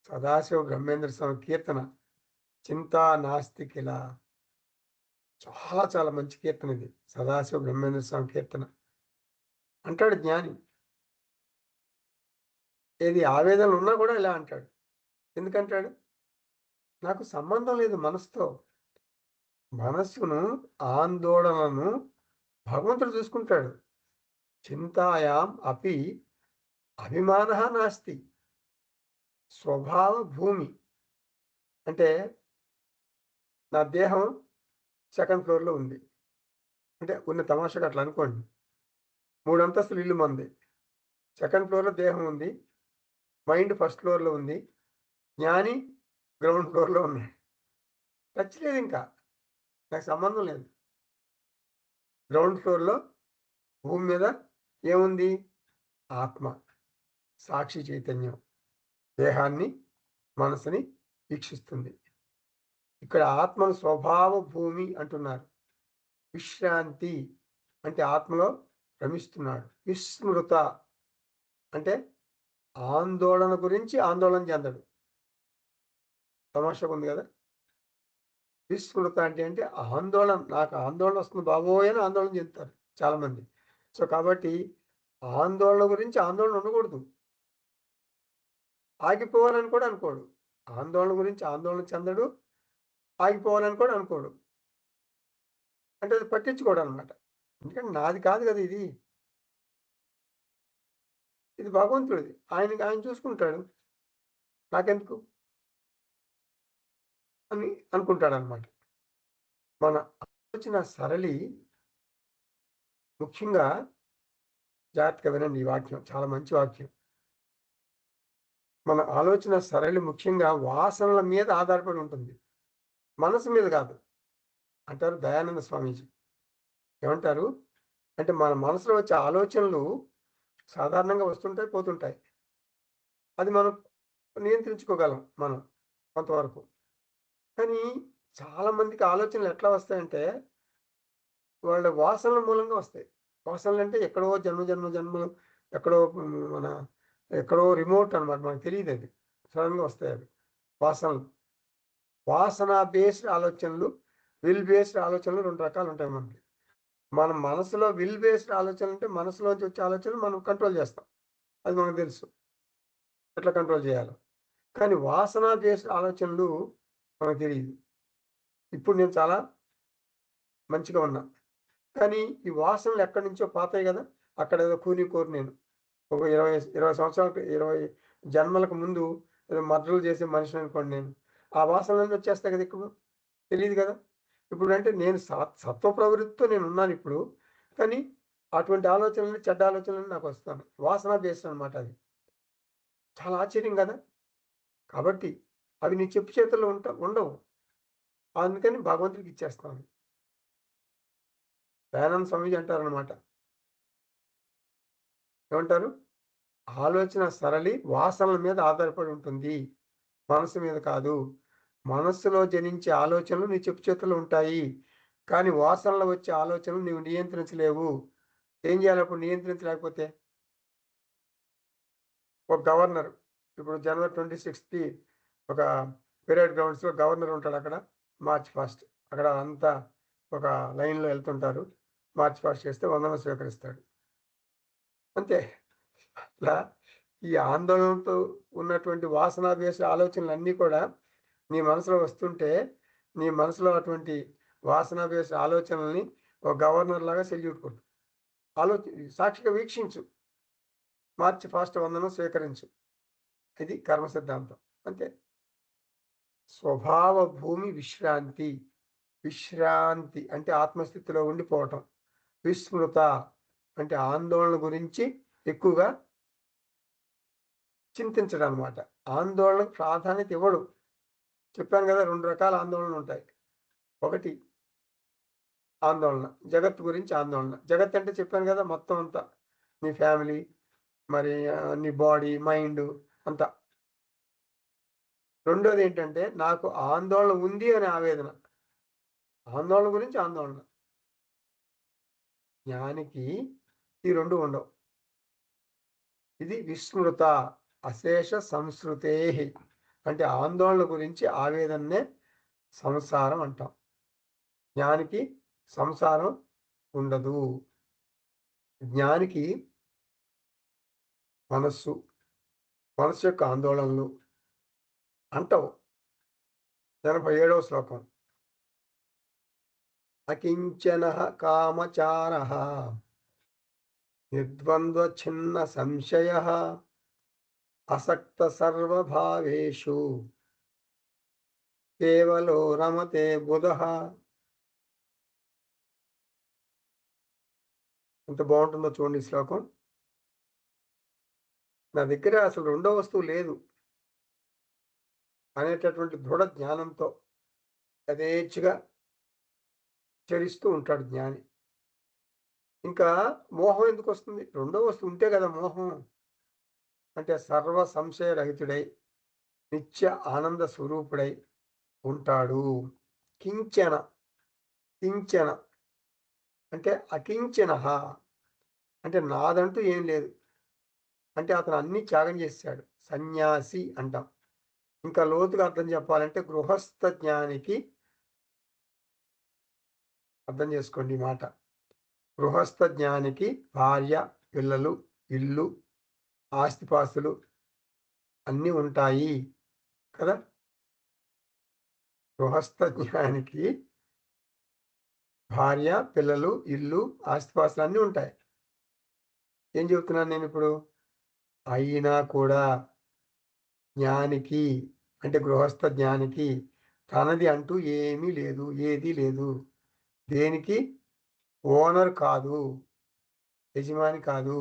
Speaker 1: సదాశివ బ్రహ్మేంద్ర స్వామి కీర్తన. చింతా నాస్తి కిలా. చాలా చాలా మంచి కీర్తన ఇది. సదాశివ బ్రహ్మేంద్ర స్వామి కీర్తన. అంటాడు జ్ఞాని. ఏది ఆవేదనలు ఉన్నా కూడా ఇలా అంటాడు. ఎందుకంటాడు? నాకు సంబంధం లేదు మనసుతో. మనస్సును, ఆందోళనను భగవంతుడు చూసుకుంటాడు. చింతాయాం అపి అభిమానః నాస్తి. స్వభావ భూమి. అంటే నా దేహం సెకండ్ ఫ్లోర్‌లో ఉంది. అంటే ఉన్న తమాషాగా అట్లా అనుకోండి. 3 అంతస్తుల ఇల్లు మనది. సెకండ్ ఫ్లోర్‌లో దేహం ఉంది. మైండ్ ఫస్ట్ ఫ్లోర్‌లో ఉంది. జ్ఞాని గ్రౌండ్ ఫ్లోర్‌లో ఉన్నాడు. టచ్ లేదింకా. నాకు సంబంధం లేదు. గ్రౌండ్ ఫ్లోర్‌లో భూమి మీద ఏముంది? ఆత్మ, సాక్షి చైతన్యం. దేహాన్ని, మనసుని వీక్షిస్తుంది. ఇక్కడ ఆత్మను స్వభావ భూమి అంటున్నారు. విశ్రాంతి అంటే ఆత్మలో రమిస్తున్నాడు. విస్మృత అంటే ఆందోళన గురించి ఆందోళన చెందడు. తమాషాగా ఉంది గదా! విస్మృత అంటే ఆందోళన నాకు ఆందోళన వస్తుంది బాబోయ్! అని ఆందోళన చెందుతారు చాలామంది. సో, కాబట్టి ఆందోళన గురించి ఆందోళన ఉండకూడదు. ఆగిపోవాలని కూడా అనుకోడు. ఆందోళన గురించి ఆందోళన చెందడు. ఆగిపోవాలని కూడా అనుకోడు. అంటే అది పట్టించుకోడనమాట. ఎందుకంటే నాది కాదు కదా ఇది. ఇది భగవంతుడిది. ఆయన చూసుకుంటాడు. నాకెందుకు అని అనుకుంటాడనమాట. మన ఆలోచన సరళి ముఖ్యంగా జాగ్రత్తగా వినండి ఈ వాక్యం. చాలా మంచి వాక్యం. మన ఆలోచన సరళి ముఖ్యంగా వాసనల మీద ఆధారపడి ఉంటుంది. మనసు మీద కాదు. అంటారు దయానంద స్వామీజీ. ఏమంటారు? అంటే మన మనసులో వచ్చే ఆలోచనలు సాధారణంగా వస్తుంటాయి, పోతుంటాయి. అది మనం నియంత్రించుకోగలం మనం కొంతవరకు. కానీ చాలా మందికి ఆలోచనలు ఎట్లా వస్తాయంటే, వాళ్ళ వాసనల మూలంగా వస్తాయి. వాసనలంటే ఎక్కడో జన్మలు ఎక్కడో మన ఎక్కడో రిమోట్ అనమాట. మనకు తెలీదది. సడెన్‌గా వస్తాయవి వాసనలు. వాసన బేస్డ్ ఆలోచనలు, విల్ బేస్డ్ ఆలోచనలు 2 రకాలుంటాయి మనకి. మన మనసులో విల్ బేస్డ్ ఆలోచనలంటే మనసులోంచి వచ్చే ఆలోచనలు మనం కంట్రోల్ చేస్తాం. అది మనకు తెలుసు. ఎట్లా కంట్రోల్ చేయాలో. కానీ వాసన బేస్డ్ ఆలోచనలు మనకు తెలీదు. ఇప్పుడు నేను చాలా మంచిగా ఉన్నా. కానీ ఈ వాసనలు ఎక్కడి నుంచో పాతాయి గదా! అక్కడేదో కోరి నేను. ఒక 20 సంవత్సరాలకు 20 జన్మలకు ముందు ఏదో మర్డర్‌లు చేసే మనిషిననుకోండి నేను. ఆ వాసనలన్నీ వచ్చేస్తాయి గదా! ఇప్పుడు. తెలీదు గదా! ఇప్పుడంటే నేను సత్వ ప్రవృత్తితో నేనున్నానిప్పుడు. కానీ అటువంటి ఆలోచనలు, చెడ్డ ఆలోచనలు నాకొస్తున్నాయి. వాసన బేస్డ్ అనమాట అది. చాలా ఆశ్చర్యం గదా! కాబట్టి అవి నీ చెప్పు చేతుల్లో ఉండవు. అందుకని భగవంతుడికి ఇచ్చేస్తాను. దయానంద స్వామీజీ అంటారనమాట. ఏమంటారు? ఆలోచన సరళి వాసనల మీద ఆధారపడి ఉంటుంది. మనసు మీద కాదు. మనస్సులో జనించే ఆలోచనలు నీ చెప్పు చేతుల్లో ఉంటాయి. కానీ వాసనలో వచ్చే ఆలోచనలు నీవు నియంత్రించలేవు. ఏం జేయాలప్పుడు నియంత్రించలేకపోతే? ఒక గవర్నర్ ఇప్పుడు జనవరి 26కి ఒక పెరేడ్ గ్రౌండ్స్‌లో గవర్నర్ ఉంటాడక్కడ. March past. అక్కడ అంతా ఒక లైన్‌లో ఎళ్తుంటారు. మార్చ్ పాస్ట్ చేస్తే వందనం స్వీకరిస్తాడు. అంతే. అట్లా ఈ ఆందోళనతో ఉన్నటువంటి వాసనాభేష ఆలోచనలన్నీ కూడా నీ మనసులో వస్తుంటే, నీ మనసులో అటువంటి వాసనాభేష ఆలోచనల్ని ఒక గవర్నర్ లాగా సెల్యూట్ కొట్టు. సాక్షిగా వీక్షించు. మార్చి ఫాస్ట్ వందనం స్వీకరించు. ఇది కర్మ సిద్ధాంతం. అంతే. స్వభావ భూమి విశ్రాంతి. విశ్రాంతి అంటే ఆత్మస్థితిలో ఉండిపోవటం. విస్మృత అంటే ఆందోళన గురించి ఎక్కువగా చింతించడనమాట. ఆందోళనకు ప్రాధాన్యత ఇవ్వడు. చెప్పాను గదా! 2 రకాల ఆందోళనలుంటాయి. ఒకటి ఆందోళన. జగత్తు గురించి ఆందోళన. జగత్తంటే చెప్పాను గదా! మొత్తం అంతా. నీ ఫ్యామిలీ, మరి నీ బాడీ, మైండు అంతా. రెండోదేంటంటే నాకు ఆందోళన ఉంది అనే ఆవేదన. ఆందోళన గురించి ఆందోళన. జ్ఞానికి ఈ 2 ఉండవు. ఇది విస్మృత అశేష సంస్కృతేహి. అంటే ఆందోళన గురించి ఆవేదననే సంసారం అంటాం. జ్ఞానికి సంసారం ఉండదు. జ్ఞానికి మనస్సు, మనస్సు యొక్క ఆందోళనలు అంటవు. 87వ శ్లోకం. అకించనః కామచారః నిర్ద్వంద్వ ఛిన్న సంశయః అసక్త సర్వభావేషు కేవలో రమతే బుధః. ఎంత బావుంటుందో చూడండి ఈ శ్లోకం. నా దగ్గర అసలు రెండో వస్తువు లేదు అనేటటువంటి దృఢ జ్ఞానంతో యథేచ్ఛగా చరిస్తూ ఉంటాడు జ్ఞాని. ఇంకా మోహం ఎందుకొస్తుంది? రెండో వస్తువు ఉంటే గదా మోహం. అంటే సర్వ సంశయ రహితుడై, నిత్య ఆనంద స్వరూపుడై ఉంటాడు. కించన, కించన అంటే అకించనః అంటే నాదంటూ ఏం లేదు. అంటే అతను అన్నీ త్యాగం చేసేసాడు. సన్యాసి అంటాం. ఇంకా లోతుగా అర్థం చెప్పాలంటే గృహస్థ జ్ఞానికి అర్థం చేసుకోండి ఈ మాట. గృహస్థ జ్ఞానికి భార్య, పిల్లలు, ఇల్లు, ఆస్తిపాస్తులు అన్నీ ఉంటాయి కదా! గృహస్థ జ్ఞానికి భార్య, పిల్లలు, ఇల్లు, ఆస్తిపాస్తులు అన్నీ ఉంటాయి. ఏం చెబుతున్నాను నేనిప్పుడు? అయినా కూడా జ్ఞానికి అంటే గృహస్థ జ్ఞానికి తనది అంటూ ఏమీ లేదు. ఏదీ లేదు. దేనికి ఓనర్ కాదు. యజమాని కాదు.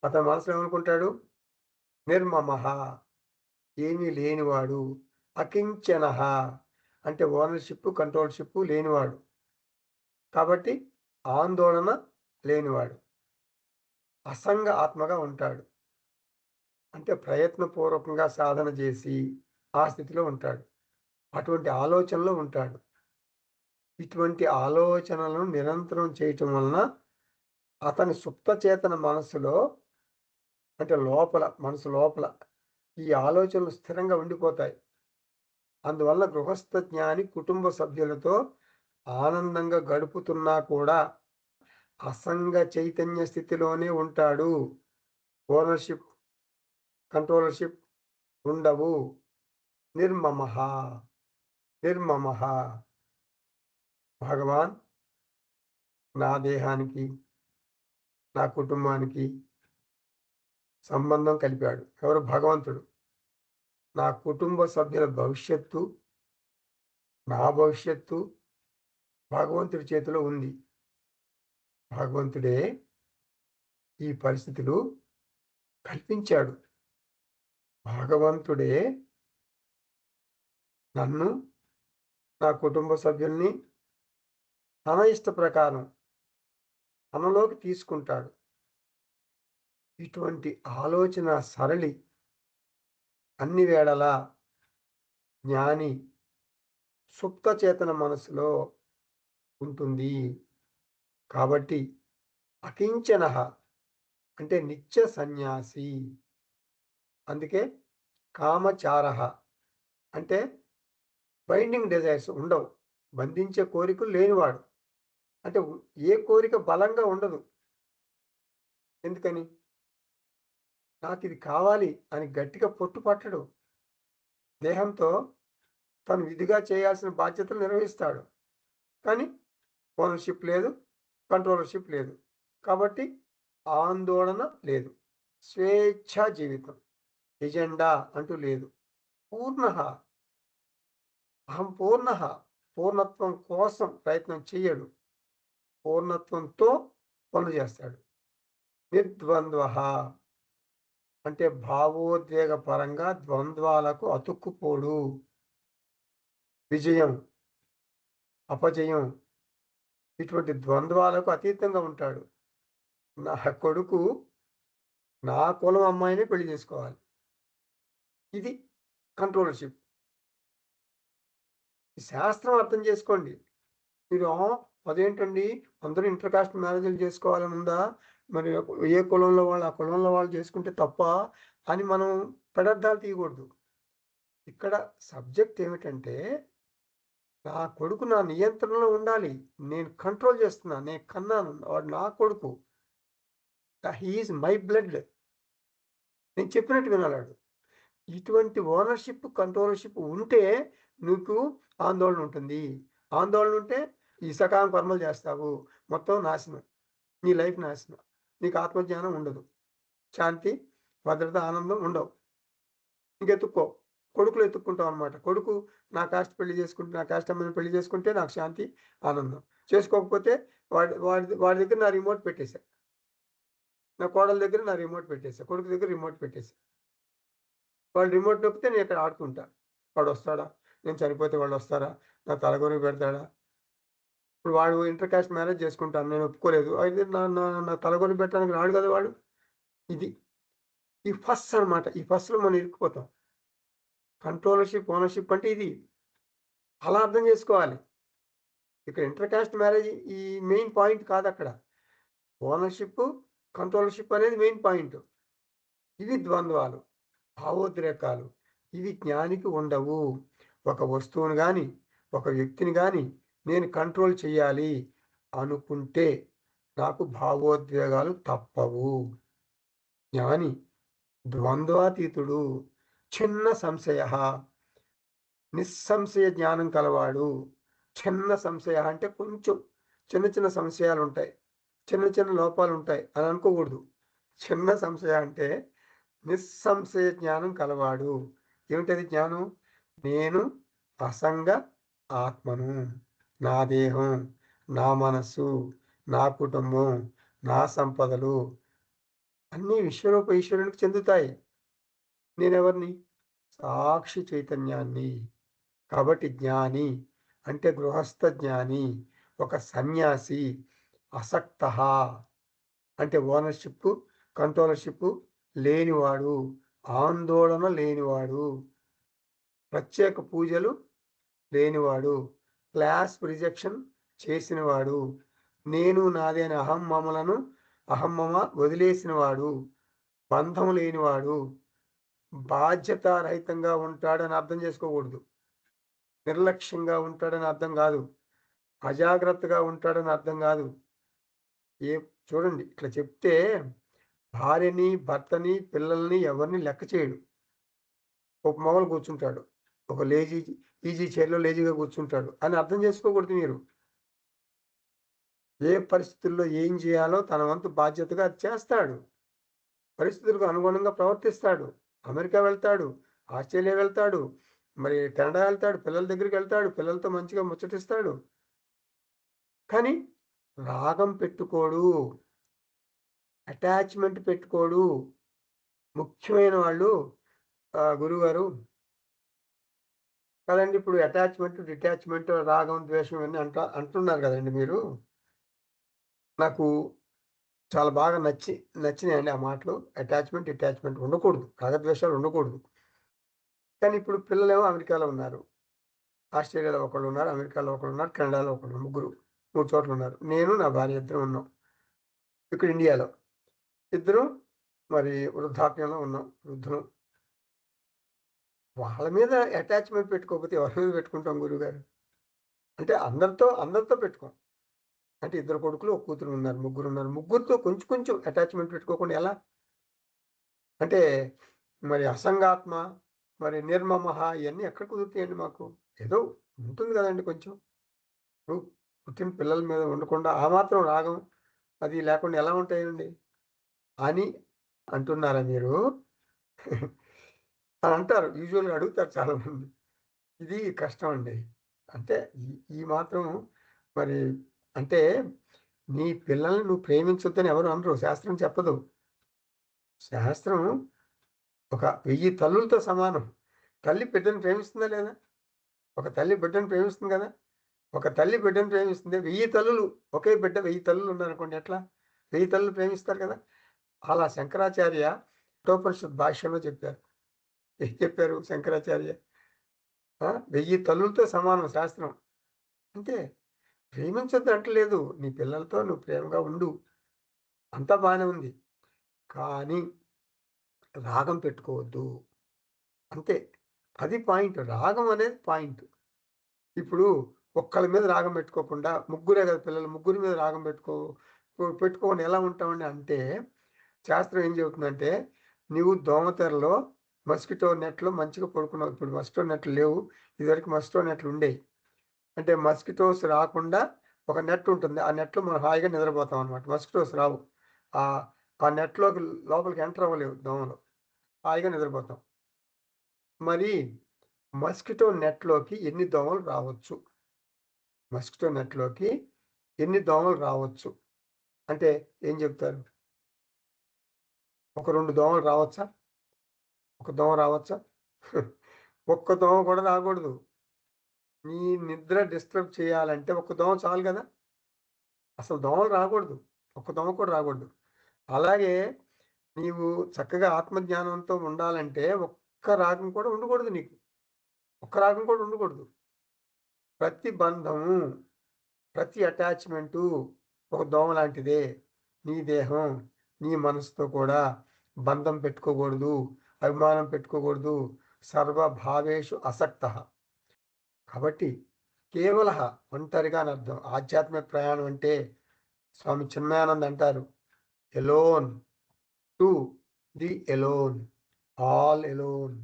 Speaker 1: అతని మనసులో ఏమనుకుంటాడు? నిర్మమః ఏమీ లేనివాడు. అకించనః అంటే ఓనర్‌షిప్, కంట్రోల్‌షిప్ లేనివాడు. కాబట్టి ఆందోళన లేనివాడు. అసంగ ఆత్మగా ఉంటాడు. అంటే ప్రయత్నపూర్వకంగా సాధన చేసి ఆ స్థితిలో ఉంటాడు. అటువంటి ఆలోచనలో ఉంటాడు. ఇటువంటి ఆలోచనలను నిరంతరం చేయటం వలన అతని సుప్తచేతన మనస్సులో అంటే మనసు లోపల ఈ ఆలోచనలు స్థిరంగా ఉండిపోతాయి. అందువల్ల గృహస్థ జ్ఞాని కుటుంబ సభ్యులతో ఆనందంగా గడుపుతున్నా కూడా అసంగ చైతన్య స్థితిలోనే ఉంటాడు. ఓనర్‌షిప్, కంట్రోలర్‌షిప్ ఉండవు. నిర్మమః, నిర్మమః. భగవాన్ నా దేహానికి, నా కుటుంబానికి సంబంధం కలిపాడు. ఎవరు? భగవంతుడు. నా కుటుంబ సభ్యుల భవిష్యత్తు, నా భవిష్యత్తు భగవంతుడి చేతిలో ఉంది. భగవంతుడే ఈ పరిస్థితులు కల్పించాడు. భగవంతుడే నన్ను, నా కుటుంబ సభ్యుల్ని తన ఇష్ట ప్రకారం తనలోకి తీసుకుంటాడు. ఇటువంటి ఆలోచన సరళి అన్ని వేళలా జ్ఞాని సుప్త చేతన మనసులో ఉంటుంది. కాబట్టి అకించనః అంటే నిత్య సన్యాసి. అందుకే కామచారః అంటే బైండింగ్ డిజైర్స్ ఉండవు. బంధించే కోరికలు లేనివాడు. అంటే ఏ కోరిక బలంగా ఉండదు. ఎందుకని? నాకిది కావాలి అని గట్టిగా పట్టడు. దేహంతో తను విధిగా చేయాల్సిన బాధ్యతలు నిర్వహిస్తాడు. కానీ ఓనర్‌షిప్ లేదు, కంట్రోలర్‌షిప్ లేదు. కాబట్టి ఆందోళన లేదు. స్వేచ్ఛా జీవితం. ఎజెండా అంటూ లేదు. పూర్ణః అహం పూర్ణః పూర్ణత్వం కోసం ప్రయత్నం చెయ్యడు. పూర్ణత్వంతో పనులు చేస్తాడు. నిర్ద్వంద్వః అంటే భావోద్వేగ పరంగా ద్వంద్వాలకు అతుక్కుపోడు. విజయం, అపజయం ఇటువంటి ద్వంద్వాలకు అతీతంగా ఉంటాడు. నా కొడుకు నా కులం అమ్మాయినే పెళ్లి చేసుకోవాలి. ఇది కంట్రోలర్‌షిప్. ఈ శాస్త్రం అర్థం చేసుకోండి. మీరు అదేంటండి అందరూ ఇంటర్ కాస్ట్ మ్యారేజ్‌లు చేసుకోవాలని ఉందా? మరి ఏ కులంలో వాళ్ళు ఆ కులంలో వాళ్ళు చేసుకుంటే తప్పా? అని మనం పెడర్థాలు తీయకూడదు. ఇక్కడ సబ్జెక్ట్ ఏమిటంటే నా కొడుకు నా నియంత్రణలో ఉండాలి. నేను కంట్రోల్ చేస్తున్నా. నేను కన్నాను. వాడు నా కొడుకు. He is my blood. నేను చెప్పినట్టు వినాలాడు. ఇటువంటి ఓనర్‌షిప్, కంట్రోలర్‌షిప్ ఉంటే నీకు ఆందోళన ఉంటుంది. ఆందోళన ఉంటే ఈ సకామ కర్మలు చేస్తావు. మొత్తం నాశనం. నీ లైఫ్ నాశనం. నీకు ఆత్మజ్ఞానం ఉండదు. శాంతి, భద్రత, ఆనందం ఉండవు. ఇంకెతుక్కో. కొడుకులు ఎతుక్కుంటావనమాట. కొడుకు నా కాస్ట్ పెళ్లి చేసుకుంటే, నా కాస్ట్ అమ్మాయిని పెళ్లి చేసుకుంటే నాకు శాంతి, ఆనందం. చేసుకోకపోతే వాడి దగ్గర నా రిమోట్ పెట్టేసా. నా కోడల దగ్గర నా రిమోట్ పెట్టేసా. కొడుకు దగ్గర రిమోట్ పెట్టేసా. వాడు రిమోట్ నొక్కితే నేను ఇక్కడ ఆడుకుంటా. వాడొస్తాడా? నేను చనిపోతే వాళ్ళొస్తారా? నా తలగొరువు పెడతాడా? ఇప్పుడు వాడు ఇంటర్ కాస్ట్ మ్యారేజ్ చేసుకుంటాను. నేను ఒప్పుకోలేదు. అయితే నా నా నా తలగొరువు పెట్టడానికి రాడు కదా వాడు. ఇది. ఈ ఫస్ అనమాట. ఈ ఫస్‌లో మనం ఇరుక్కుపోతాం. కంట్రోలర్‌షిప్, ఓనర్‌షిప్ అంటే ఇది. అలా అర్థం చేసుకోవాలి. ఇక్కడ ఇంటర్ కాస్ట్ మ్యారేజ్ ఈ మెయిన్ పాయింట్ కాదక్కడ. ఓనర్‌షిప్, కంట్రోలర్‌షిప్ అనేది మెయిన్ పాయింట్. ఇవి ద్వంద్వాలు, భావోద్రేకాలు. ఇవి జ్ఞానికి ఉండవు. ఒక వస్తువును గాని, ఒక వ్యక్తిని గాని నేను కంట్రోల్ చేయాలి అనుకుంటే నాకు భావోద్వేగాలు తప్పవు. జ్ఞాని ద్వంద్వాతీతుడు. చిన్న సంశయః నిస్సంశయ జ్ఞానం కలవాడు. చిన్న సంశయ అంటే కొంచెం చిన్న చిన్న సంశయాలు ఉంటాయి, చిన్న చిన్న లోపాలు ఉంటాయి అని అనుకోకూడదు. చిన్న సంశయ అంటే నిస్సంశయ జ్ఞానం కలవాడు. ఏమిటది జ్ఞానం? నేను అసంగ ఆత్మను. నా దేహం, నా మనస్సు, నా కుటుంబం, నా సంపదలు అన్నీ విశ్వరూప ఈశ్వరునికి చెందుతాయి. నేనెవరిని? సాక్షి చైతన్యాన్ని. కాబట్టి జ్ఞాని అంటే గృహస్థ జ్ఞాని, ఒక సన్యాసి, అసక్తః అంటే ఓనర్‌షిప్, కంట్రోలర్‌షిప్ లేనివాడు, ఆందోళన లేనివాడు, ప్రత్యేక పూజలు లేనివాడు, క్లాస్ రిజెక్షన్ చేసినవాడు, నేను నాది అనే అహం మమ వదిలేసినవాడు, బంధం లేనివాడు, బాధ్యతారహితంగా ఉంటాడని అర్థం చేసుకోకూడదు. నిర్లక్ష్యంగా ఉంటాడని అర్థం గాదు. అజాగ్రత్తగా ఉంటాడని అర్థం గాదు. ఏ చూడండి ఇట్లా చెప్తే భార్యని, భర్తని, పిల్లల్ని ఎవరిని లెక్క చేయడు. ఒక మూల కూర్చుంటాడు. ఒక ఈజీ చైర్‌లో లేజీగా కూర్చుంటాడు అని అర్థం చేసుకోకూడదు మీరు. ఏ పరిస్థితుల్లో ఏం జేయాలో తన వంతు బాధ్యతగా అది చేస్తాడు. పరిస్థితులకు అనుగుణంగా ప్రవర్తిస్తాడు. అమెరికా వెళ్తాడు, ఆస్ట్రేలియా వెళ్తాడు, మరి కెనడా వెళ్తాడు, పిల్లల దగ్గరికెళ్తాడు, పిల్లలతో మంచిగా ముచ్చటిస్తాడు. కానీ రాగం పెట్టుకోడు. అటాచ్‌మెంట్ పెట్టుకోడు. ముఖ్యమైన వాళ్ళు గురువుగారు కదండీ! ఇప్పుడు అటాచ్‌మెంట్, డిటాచ్‌మెంట్, రాగం, ద్వేషం ఇవన్నీ అంటున్నారు గదండీ మీరు. నాకు చాలా బాగా నచ్చినాయండి ఆ మాటలు. అటాచ్‌మెంట్, డిటాచ్‌మెంట్ ఉండకూడదు. రాగద్వేషాలు ఉండకూడదు. కానీ ఇప్పుడు పిల్లలేమో అమెరికాలో ఉన్నారు. ఆస్ట్రేలియాలో ఒకళ్ళున్నారు, అమెరికాలో ఒకళ్ళున్నారు, కెనడాలో ఒకళ్ళు ముగ్గురు. 3 చోట్లున్నారు. నేను, నా భార్య ఇద్దరం ఉన్నాం. ఇక్కడ ఇండియాలో. ఇద్దరం మరి వృద్ధాప్యంలో ఉన్నాం. వృద్ధులం. వాళ్ళ మీద అటాచ్‌మెంట్ పెట్టుకోకపోతే ఎవరి మీద పెట్టుకుంటాం గురువుగారు? అంటే అందరితో పెట్టుకోం. అంటే ఇద్దరు కొడుకులు, ఒక కూతురు ఉన్నారు. ముగ్గురున్నారు. ముగ్గురితో కొంచెం కొంచెం అటాచ్‌మెంట్ పెట్టుకోకుండా ఎలా? అంటే మరి అసంగాత్మ, మరి నిర్మమః ఇయన్నీ ఎక్కడ కుదురుతాయండి మాకు? ఏదో ఉంటుంది గదండీ కొంచెం. ఇప్పుడు పుట్టిన పిల్లల మీద ఉండకుండా ఆ మాత్రం రాగం అది లేకుండా ఎలా ఉంటాయండి? అని అంటున్నారా మీరు? అని అంటారు. యూజువల్‌గా అడుగుతారు చాలామంది. ఇది కష్టం అండి. అంటే ఈ ఈ మాత్రం మరి అంటే నీ పిల్లల్ని నువ్వు ప్రేమించొద్దని ఎవరు అనరు. శాస్త్రం చెప్పదు. శాస్త్రం ఒక 1000 తల్లులతో సమానం. తల్లి బిడ్డను ప్రేమిస్తుందా లేదా? ఒక తల్లి బిడ్డను ప్రేమిస్తుంది గదా! ఒక తల్లి బిడ్డను ప్రేమిస్తుంది. 1000 తల్లులు ఒకే బిడ్డ 1000 తల్లులు ఉన్నారనుకోండి ఎట్లా? 1000 తల్లులు ప్రేమిస్తారు కదా! అలా శంకరాచార్య కఠోపనిషత్ భాష్యంలో చెప్పారు. ఏం చెప్పారు శంకరాచార్య? 1000 తల్లులతో సమానం శాస్త్రం. అంటే ప్రేమించొద్దు అంటలేదు. నీ పిల్లలతో నువ్వు ప్రేమగా ఉండు. అంతా బానే ఉంది. కానీ రాగం పెట్టుకోవద్దు. అంతే. అది పాయింట్. రాగం అనేది పాయింట్. ఇప్పుడు ఒక్కళ్ళ మీద రాగం పెట్టుకోకుండా ముగ్గురే కదా పిల్లలు. ముగ్గురి మీద రాగం పెట్టుకోకుండా ఎలా ఉంటామండి అంటే, శాస్త్రం ఏం చెబుతుందంటే, నీవు దోమతెరలో మస్కిటో నెట్‌లో మంచిగా పడుకున్నావు. ఇప్పుడు మస్కిటో నెట్‌లు లేవు. ఇదివరకు మస్కిటో నెట్‌లు ఉండేయి. అంటే మస్కిటోస్ రాకుండా ఒక నెట్ ఉంటుంది. ఆ నెట్‌లో మనం హాయిగా నిద్రపోతాం అనమాట. మస్కిటోస్ రావు. ఆహ్, ఆ నెట్‌లోకి లోపలికి ఎంటర్ అవ్వలేవు దోమలు. హాయిగా నిద్రపోతాం. మరి మస్కిటో నెట్‌లోకి ఎన్ని దోమలు రావచ్చు? మస్కిటో నెట్‌లోకి ఎన్ని దోమలు రావచ్చు? అంటే ఏం చెప్తారు? ఒక 2 దోమలు రావచ్చా? ఒక దోమ రావచ్చా? ఒక్క దోమ కూడా రాకూడదు. నీ నిద్ర డిస్టర్బ్ చేయాలంటే ఒక్క దోమ చాలు గదా! అసలు దోమలు రాకూడదు. ఒక్క దోమ కూడా రాకూడదు. అలాగే నీవు చక్కగా ఆత్మజ్ఞానంతో ఉండాలంటే ఒక్క రాగం కూడా ఉండకూడదు నీకు. ఒక్క రాగం కూడా ఉండకూడదు. ప్రతి బంధము, ప్రతి అటాచ్‌మెంటు ఒక దోమ లాంటిదే. నీ దేహం, నీ మనసుతో కూడా బంధం పెట్టుకోకూడదు. అభిమానం పెట్టుకోకూడదు. సర్వభావేషు అసక్తః. కాబట్టి కేవలః ఒంటరిగా అని అర్థం. ఆధ్యాత్మిక ప్రయాణం అంటే స్వామి చిన్మయానంద్ అంటారు. Alone to the alone. All alone.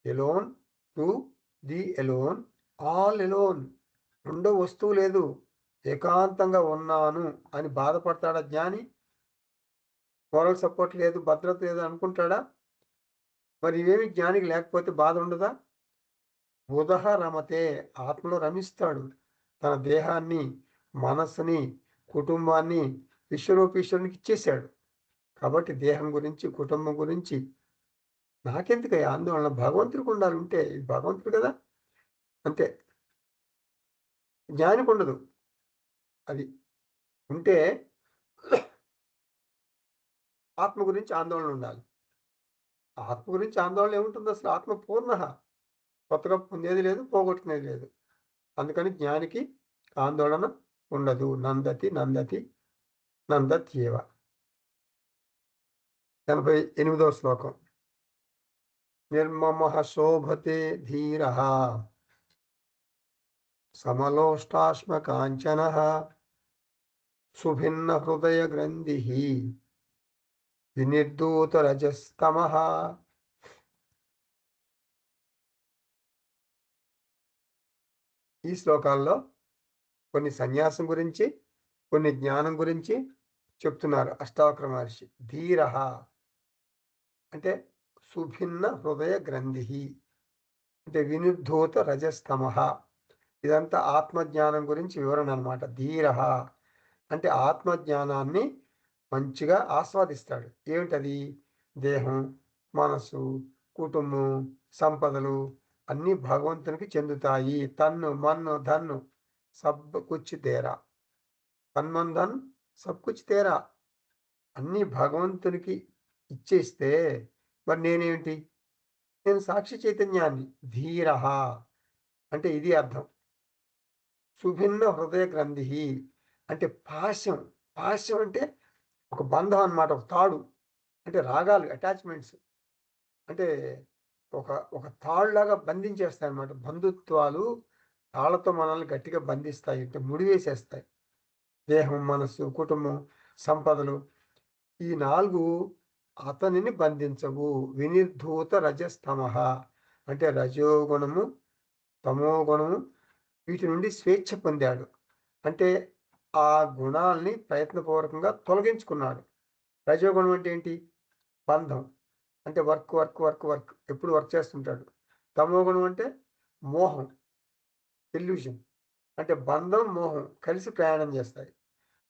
Speaker 1: Alone to the alone. All alone. రెండో వస్తువు లేదు. ఏకాంతంగా ఉన్నాను అని బాధపడతాడా జ్ఞాని? మోరల్ సపోర్ట్ లేదు, భద్రత లేదు అనుకుంటాడా? మరి ఇవేమి జ్ఞానికి లేకపోతే బాధ ఉండదా? బుధః రమతే, ఆత్మలో రమిస్తాడు. తన దేహాన్ని, మనస్సుని, కుటుంబాన్ని విశ్వరూపీశ్వరునికి ఇచ్చేశాడు. కాబట్టి దేహం గురించి, కుటుంబం గురించి నాకెందుకయ్యా ఆందోళన? భగవంతుడికి ఉండాలి ఉంటే. ఇది భగవంతుడు కదా! అంతే. జ్ఞానికుండదు. అది. ఉంటే ఆత్మ గురించి ఆందోళన ఉండాలి. ఆత్మ గురించి ఆందోళన ఏముంటుందసలు? ఆత్మ పూర్ణః. కొత్తగా పొందేది లేదు, పోగొట్టుకునేది లేదు. అందుకని జ్ఞానికి ఆందోళన ఉండదు. నందతి నందతి నందత్యేవ. 88వ శ్లోకం. నిర్మమః శోభతే ధీరః సమలోష్టాశ్మకాంచనః సుభిన్న హృదయ గ్రంథిః వినిర్ధూతరజస్తమః. ఈ శ్లోకాల్లో కొన్ని సన్యాసం గురించి, కొన్ని జ్ఞానం గురించి చెప్తున్నారు అష్టావక్ర మహర్షి. ధీరః అంటే సుభిన్న హృదయ గ్రంథి, అంటే వినుద్ధూత రజస్తమః. ఇదంతా ఆత్మజ్ఞానం గురించి వివరణ అనమాట. ధీరః అంటే ఆత్మజ్ఞానాన్ని మంచిగా ఆస్వాదిస్తాడు. ఏమిటది? దేహం, మనసు, కుటుంబం, సంపదలు అన్నీ భగవంతునికి చెందుతాయి. తన్ను మన్ను ధన్ను సబ్ కుచ్ తేరా. తన్ మన్ ధన్ సబ్ కుచ్ తేరా. అన్నీ భగవంతునికి ఇచ్చేస్తే మరి నేనేమిటి? నేను సాక్షి చైతన్యాన్ని. ధీరః అంటే ఇది అర్థం. సుభిన్న హృదయ గ్రంథి అంటే పాశం. పాశం అంటే ఒక బంధం అన్నమాట, ఒక తాడు. అంటే రాగాలు, అటాచ్‌మెంట్స్. అంటే ఒక ఒక తాడులాగా బంధించేస్తాయన్నమాట. బంధుత్వాలు తాళ్ళతో మనల్ని గట్టిగా బంధిస్తాయి. అంటే ముడివేసేస్తాయి. దేహం, మనస్సు, కుటుంబం, సంపదలు ఈ 4 అతనిని బంధించవు. వినిర్ధూత రజస్తమః అంటే రజోగుణము, తమోగుణము వీటి నుండి స్వేచ్ఛ పొందాడు. అంటే ఆ గుణాల్ని ప్రయత్నపూర్వకంగా తొలగించుకున్నాడు. రజోగుణం అంటే ఏంటి? బంధం. అంటే వర్క్, వర్క్, వర్క్, వర్క్. ఎప్పుడు వర్క్ చేస్తుంటాడు. తమోగుణం అంటే మోహం, ఇల్యూషన్. అంటే బంధం, మోహం కలిసి ప్రయాణం చేస్తాయి.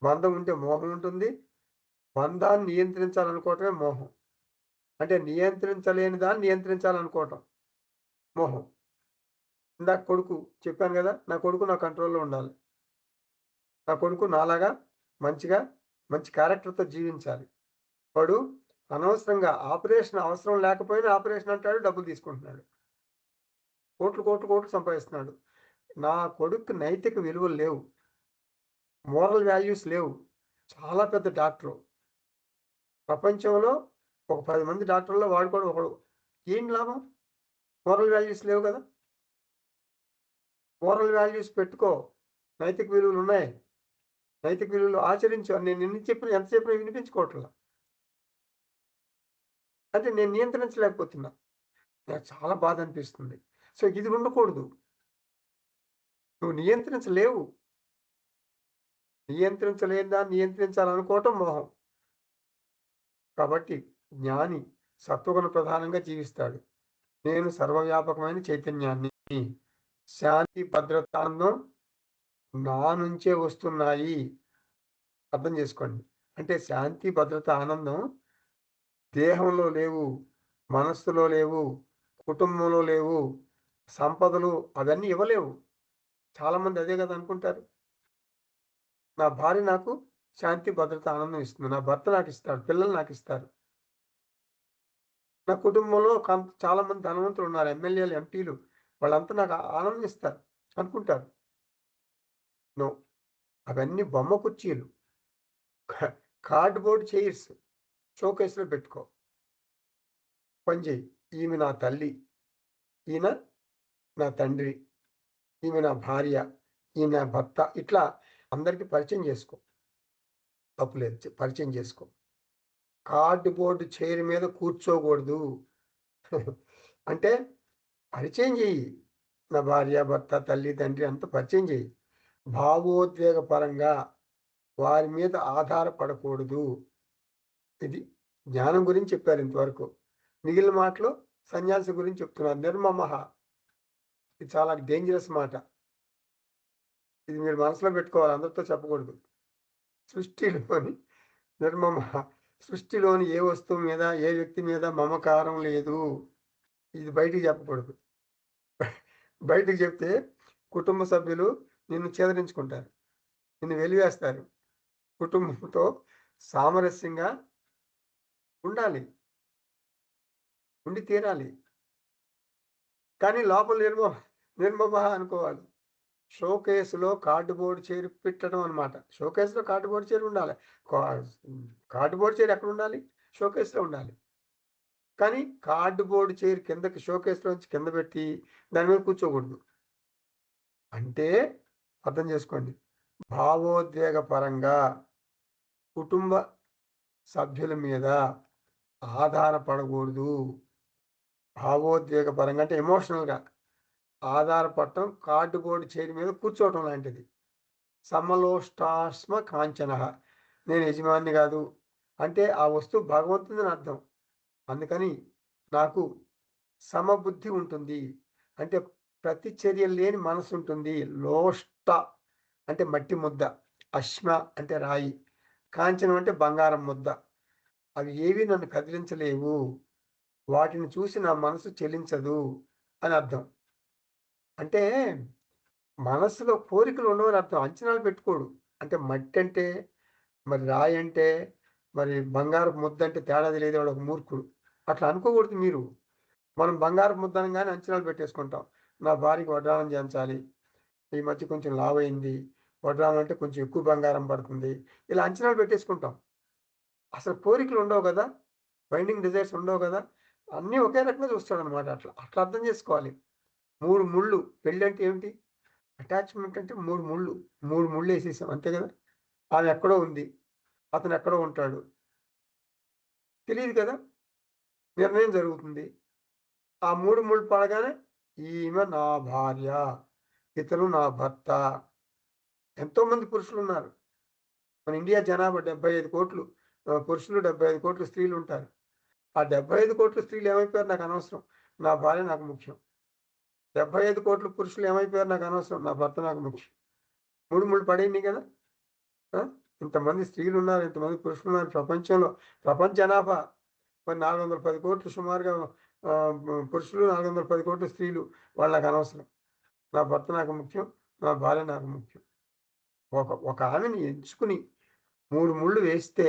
Speaker 1: బంధం ఉంటే మోహం ఉంటుంది. బంధాన్ని నియంత్రించాలనుకోవటమే మోహం. అంటే నియంత్రించలేని దాన్ని నియంత్రించాలనుకోవటం మోహం. ఇందాక కొడుకు చెప్పాను గదా! నా కొడుకు నా కంట్రోల్‌లో ఉండాలి. నా కొడుకు నాలాగా మంచిగా, మంచి క్యారెక్టర్‌తో జీవించాలి. వాడు అనవసరంగా ఆపరేషన్ అవసరం లేకపోయినా ఆపరేషన్ అంటాడు, డబ్బులు తీసుకుంటున్నాడు. కోట్లు, కోట్లు, కోట్లు సంపాదిస్తున్నాడు. నా కొడుక్కి నైతిక విలువలు లేవు. మోరల్ వాల్యూస్ లేవు. చాలా పెద్ద డాక్టరు. ప్రపంచంలో ఒక 10 మంది డాక్టర్‌లో వాడు కూడా ఒకడు. ఏం లాభం? మోరల్ వాల్యూస్ లేవు గదా! మోరల్ వాల్యూస్ పెట్టుకో. నైతిక విలువలున్నాయి. నైతిక విలువలు ఆచరించు అని నేను ఎన్ని చెప్పినా, ఎంత చెప్పినా వినిపించుకోవట్లా. అంటే నేను నియంత్రించలేకపోతున్నా. నాకు చాలా బాధనిపిస్తుంది. సో, ఇది ఉండకూడదు. నువ్వు నియంత్రించలేవు. నియంత్రించలేని దాన్ని నియంత్రించాలనుకోవటం మోహం. కాబట్టి జ్ఞాని సత్వగుణ ప్రధానంగా జీవిస్తాడు. నేను సర్వవ్యాపకమైన చైతన్యాన్ని. శాంతి, భద్రత, ఆనందం నా నుంచే వస్తున్నాయి. అర్థం చేసుకోండి. అంటే శాంతి, భద్రత, ఆనందం దేహంలో లేవు, మనస్సులో లేవు, కుటుంబంలో లేవు, సంపదలు అవన్నీ ఇవ్వలేవు. చాలామంది అదే కదా అనుకుంటారు. నా భార్య నాకు శాంతి, భద్రత, ఆనందం ఇస్తుంది. నా భర్త నాకిస్తాడు. పిల్లలు నాకిస్తారు. నా కుటుంబంలో చాలామంది ధనవంతులున్నారు. ఎమ్మెల్యేలు, ఎంపీలు వాళ్ళంతా నాకు ఆనందం ఇస్తారు అనుకుంటారు. నో. అవన్నీ బొమ్మ కుర్చీలు. Cardboard chairs. షోకేస్‌లో పెట్టుకో. పని చెయ్యి. ఈమె నా తల్లి. ఈయన నా తండ్రి. ఈమె నా భార్య. ఈయన నా భర్త. ఇట్లా అందరికి పరిచయం చేసుకో. తప్పులేదు. పరిచయం చేసుకో. కార్డ్‌బోర్డ్ చైర్ మీద కూర్చోకూడదు. అంటే పరిచయం చెయ్యి. నా భార్య, భర్త, తల్లి, తండ్రి అంతా పరిచయం చెయ్యి. భావోద్వేగపరంగా వారి మీద ఆధారపడకూడదు. ఇది జ్ఞానం గురించి చెప్పారు ఇంతవరకు. మిగిలిన మాటలు సన్యాసి గురించి చెప్తున్నారు. నిర్మమః, ఇది చాలా డేంజరస్ మాట. ఇది మీరు మనసులో పెట్టుకోవాలి, అందరితో చెప్పకూడదు. సృష్టిలోని నిర్మమః, సృష్టిలోని ఏ వస్తువు మీద ఏ వ్యక్తి మీద మమకారం లేదు. ఇది బయటికి చెప్పకూడదు. బయటికి చెప్తే కుటుంబ సభ్యులు నిన్ను చేదరించుకుంటారు, నిన్ను వెలివేస్తారు. కుటుంబంతో సామరస్యంగా ఉండాలి, ఉండి తీరాలి. కానీ లోపల నిర్మమ అనుకోవాలి. షోకేసులో కార్డుబోర్డు చైర్ పెట్టడం అనమాట. షోకేసులో కార్డుబోర్డు చైర్ ఉండాలి. కార్డుబోర్డు చైర్ ఎక్కడ ఉండాలి? షోకేస్లో ఉండాలి. కానీ కార్డుబోర్డు చైర్ కిందకి షోకేస్లోంచి కింద పెట్టి దాని మీద కూర్చోకూడదు. అంటే అర్థం చేసుకోండి, భావోద్వేగపరంగా కుటుంబ సభ్యుల మీద ఆధారపడకూడదు. భావోద్వేగపరంగా అంటే ఎమోషనల్గా ఆధారపడటం కార్డుబోర్డు చైర్ మీద కూర్చోవటం లాంటిది. సమలోష్టాస్మ కాంచన, నేను యజమాని కాదు అంటే ఆ వస్తువు భగవంతుని అర్థం. అందుకని నాకు సమబుద్ధి ఉంటుంది అంటే ప్రతిచర్య లేని మనసు ఉంటుంది. లోష్ట అంటే మట్టి ముద్ద, అశ్మ అంటే రాయి, కాంచనం అంటే బంగారం ముద్ద. అవి ఏవి నన్ను కదిలించలేవు, వాటిని చూసి నా మనసు చెలించదు అని అర్థం. అంటే మనసులో కోరికలు ఉండవని అర్థం. అంచనాలు పెట్టుకోడు. అంటే మట్టి అంటే మరి రాయి అంటే మరి బంగారు ముద్ద అంటే తేడా తెలియదు, వాడు ఒక మూర్ఖుడు. అట్లా అనుకోకూడదు మీరు. మనం బంగారు ముద్ద అనగానే అంచనాలు పెట్టేసుకుంటాం. నా భార్యకి వడ్రానం చేయించాలి, ఈ మధ్య కొంచెం లావైంది, వడ్రానం అంటే కొంచెం ఎక్కువ బంగారం పడుతుంది, ఇలా అంచనాలు పెట్టేసుకుంటాం. అసలు కోరికలు ఉండవు కదా, బైండింగ్ డిజైర్స్ ఉండవు కదా, అన్నీ ఒకే రకంగా చూస్తాడు అనమాట. అట్లా అట్లా అర్థం చేసుకోవాలి. 3 ముళ్ళు. పెళ్ళి అంటే ఏమిటి? అటాచ్మెంట్ అంటే 3 ముళ్ళు. 3 ముళ్ళు వేసేసాం అంతే కదా. ఆమె ఎక్కడో ఉంది, అతను ఎక్కడో ఉంటాడు, తెలియదు కదా, నిర్ణయం జరుగుతుంది. ఆ 3 ముళ్ళు పడగానే ఈమె నా భార్య, ఇతను నా భర్త. ఎంతోమంది పురుషులు ఉన్నారు. మన ఇండియా జనాభా 75 కోట్లు పురుషులు, 75 కోట్లు స్త్రీలు ఉంటారు. ఆ 75 కోట్ల స్త్రీలు ఏమైపోయారు నాకు అనవసరం, నా భార్య నాకు ముఖ్యం. 75 కోట్ల పురుషులు ఏమైపోయారు నాకు అనవసరం, నా భర్త నాకు ముఖ్యం. 3 ముళ్ళు పడేయండి కదా. ఇంతమంది స్త్రీలు ఉన్నారు, ఇంతమంది పురుషులు ఉన్నారు ప్రపంచంలో. ప్రపంచ జనాభా మరి 410 కోట్లు సుమారుగా పురుషులు, 410 కోట్ల స్త్రీలు. వాళ్ళు నాకు అనవసరం, నా భర్త నాకు ముఖ్యం, నా భార్య నాకు ముఖ్యం. ఒక ఆమెని ఎంచుకుని 3 ముళ్ళు వేస్తే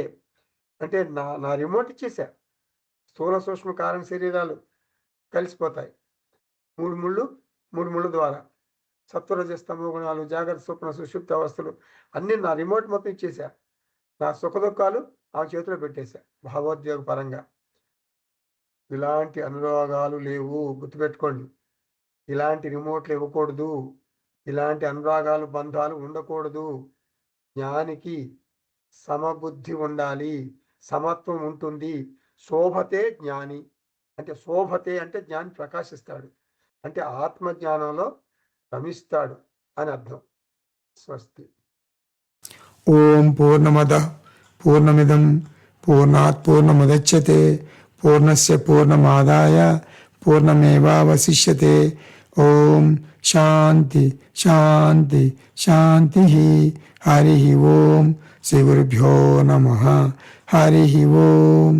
Speaker 1: అంటే నా రిమోట్ ఇచ్చేసా. స్థూల సూక్ష్మ కారణ శరీరాలు కలిసిపోతాయి. 3 ముళ్ళు ద్వారా సత్వరజస్తమో గుణాలు, జాగ్రత్త స్వప్న సుషుప్త అవస్థలు అన్నీ నా రిమోట్ మొత్తం ఇచ్చేసా. నా సుఖదుఖాలు ఆ చేతిలో పెట్టేశా. భావోద్వేగ పరంగా ఇలాంటి అనురాగాలు లేవు, గుర్తుపెట్టుకోండి. ఇలాంటి రిమోట్లు ఇవ్వకూడదు, ఇలాంటి అనురాగాలు బంధాలు ఉండకూడదు. జ్ఞానికి సమబుద్ధి ఉండాలి, సమత్వం ఉంటుంది. శోభతే జ్ఞాని అంటే, శోభతే అంటే జ్ఞాని ప్రకాశిస్తాడు అంటే ఆత్మజ్ఞానంలో రమిస్తాడు అని అర్థం. స్వస్తి.
Speaker 2: ఓం పూర్ణమద పూర్ణమిదం పూర్ణాత్ పూర్ణముదచ్యతే పూర్ణస్య పూర్ణమాదాయ పూర్ణమేవావశిష్యతే. ఓం శాంతి శాంతి శాంతి. హరి ఓం. శ్రీ గురుభ్యో నమః. హరి ఓం.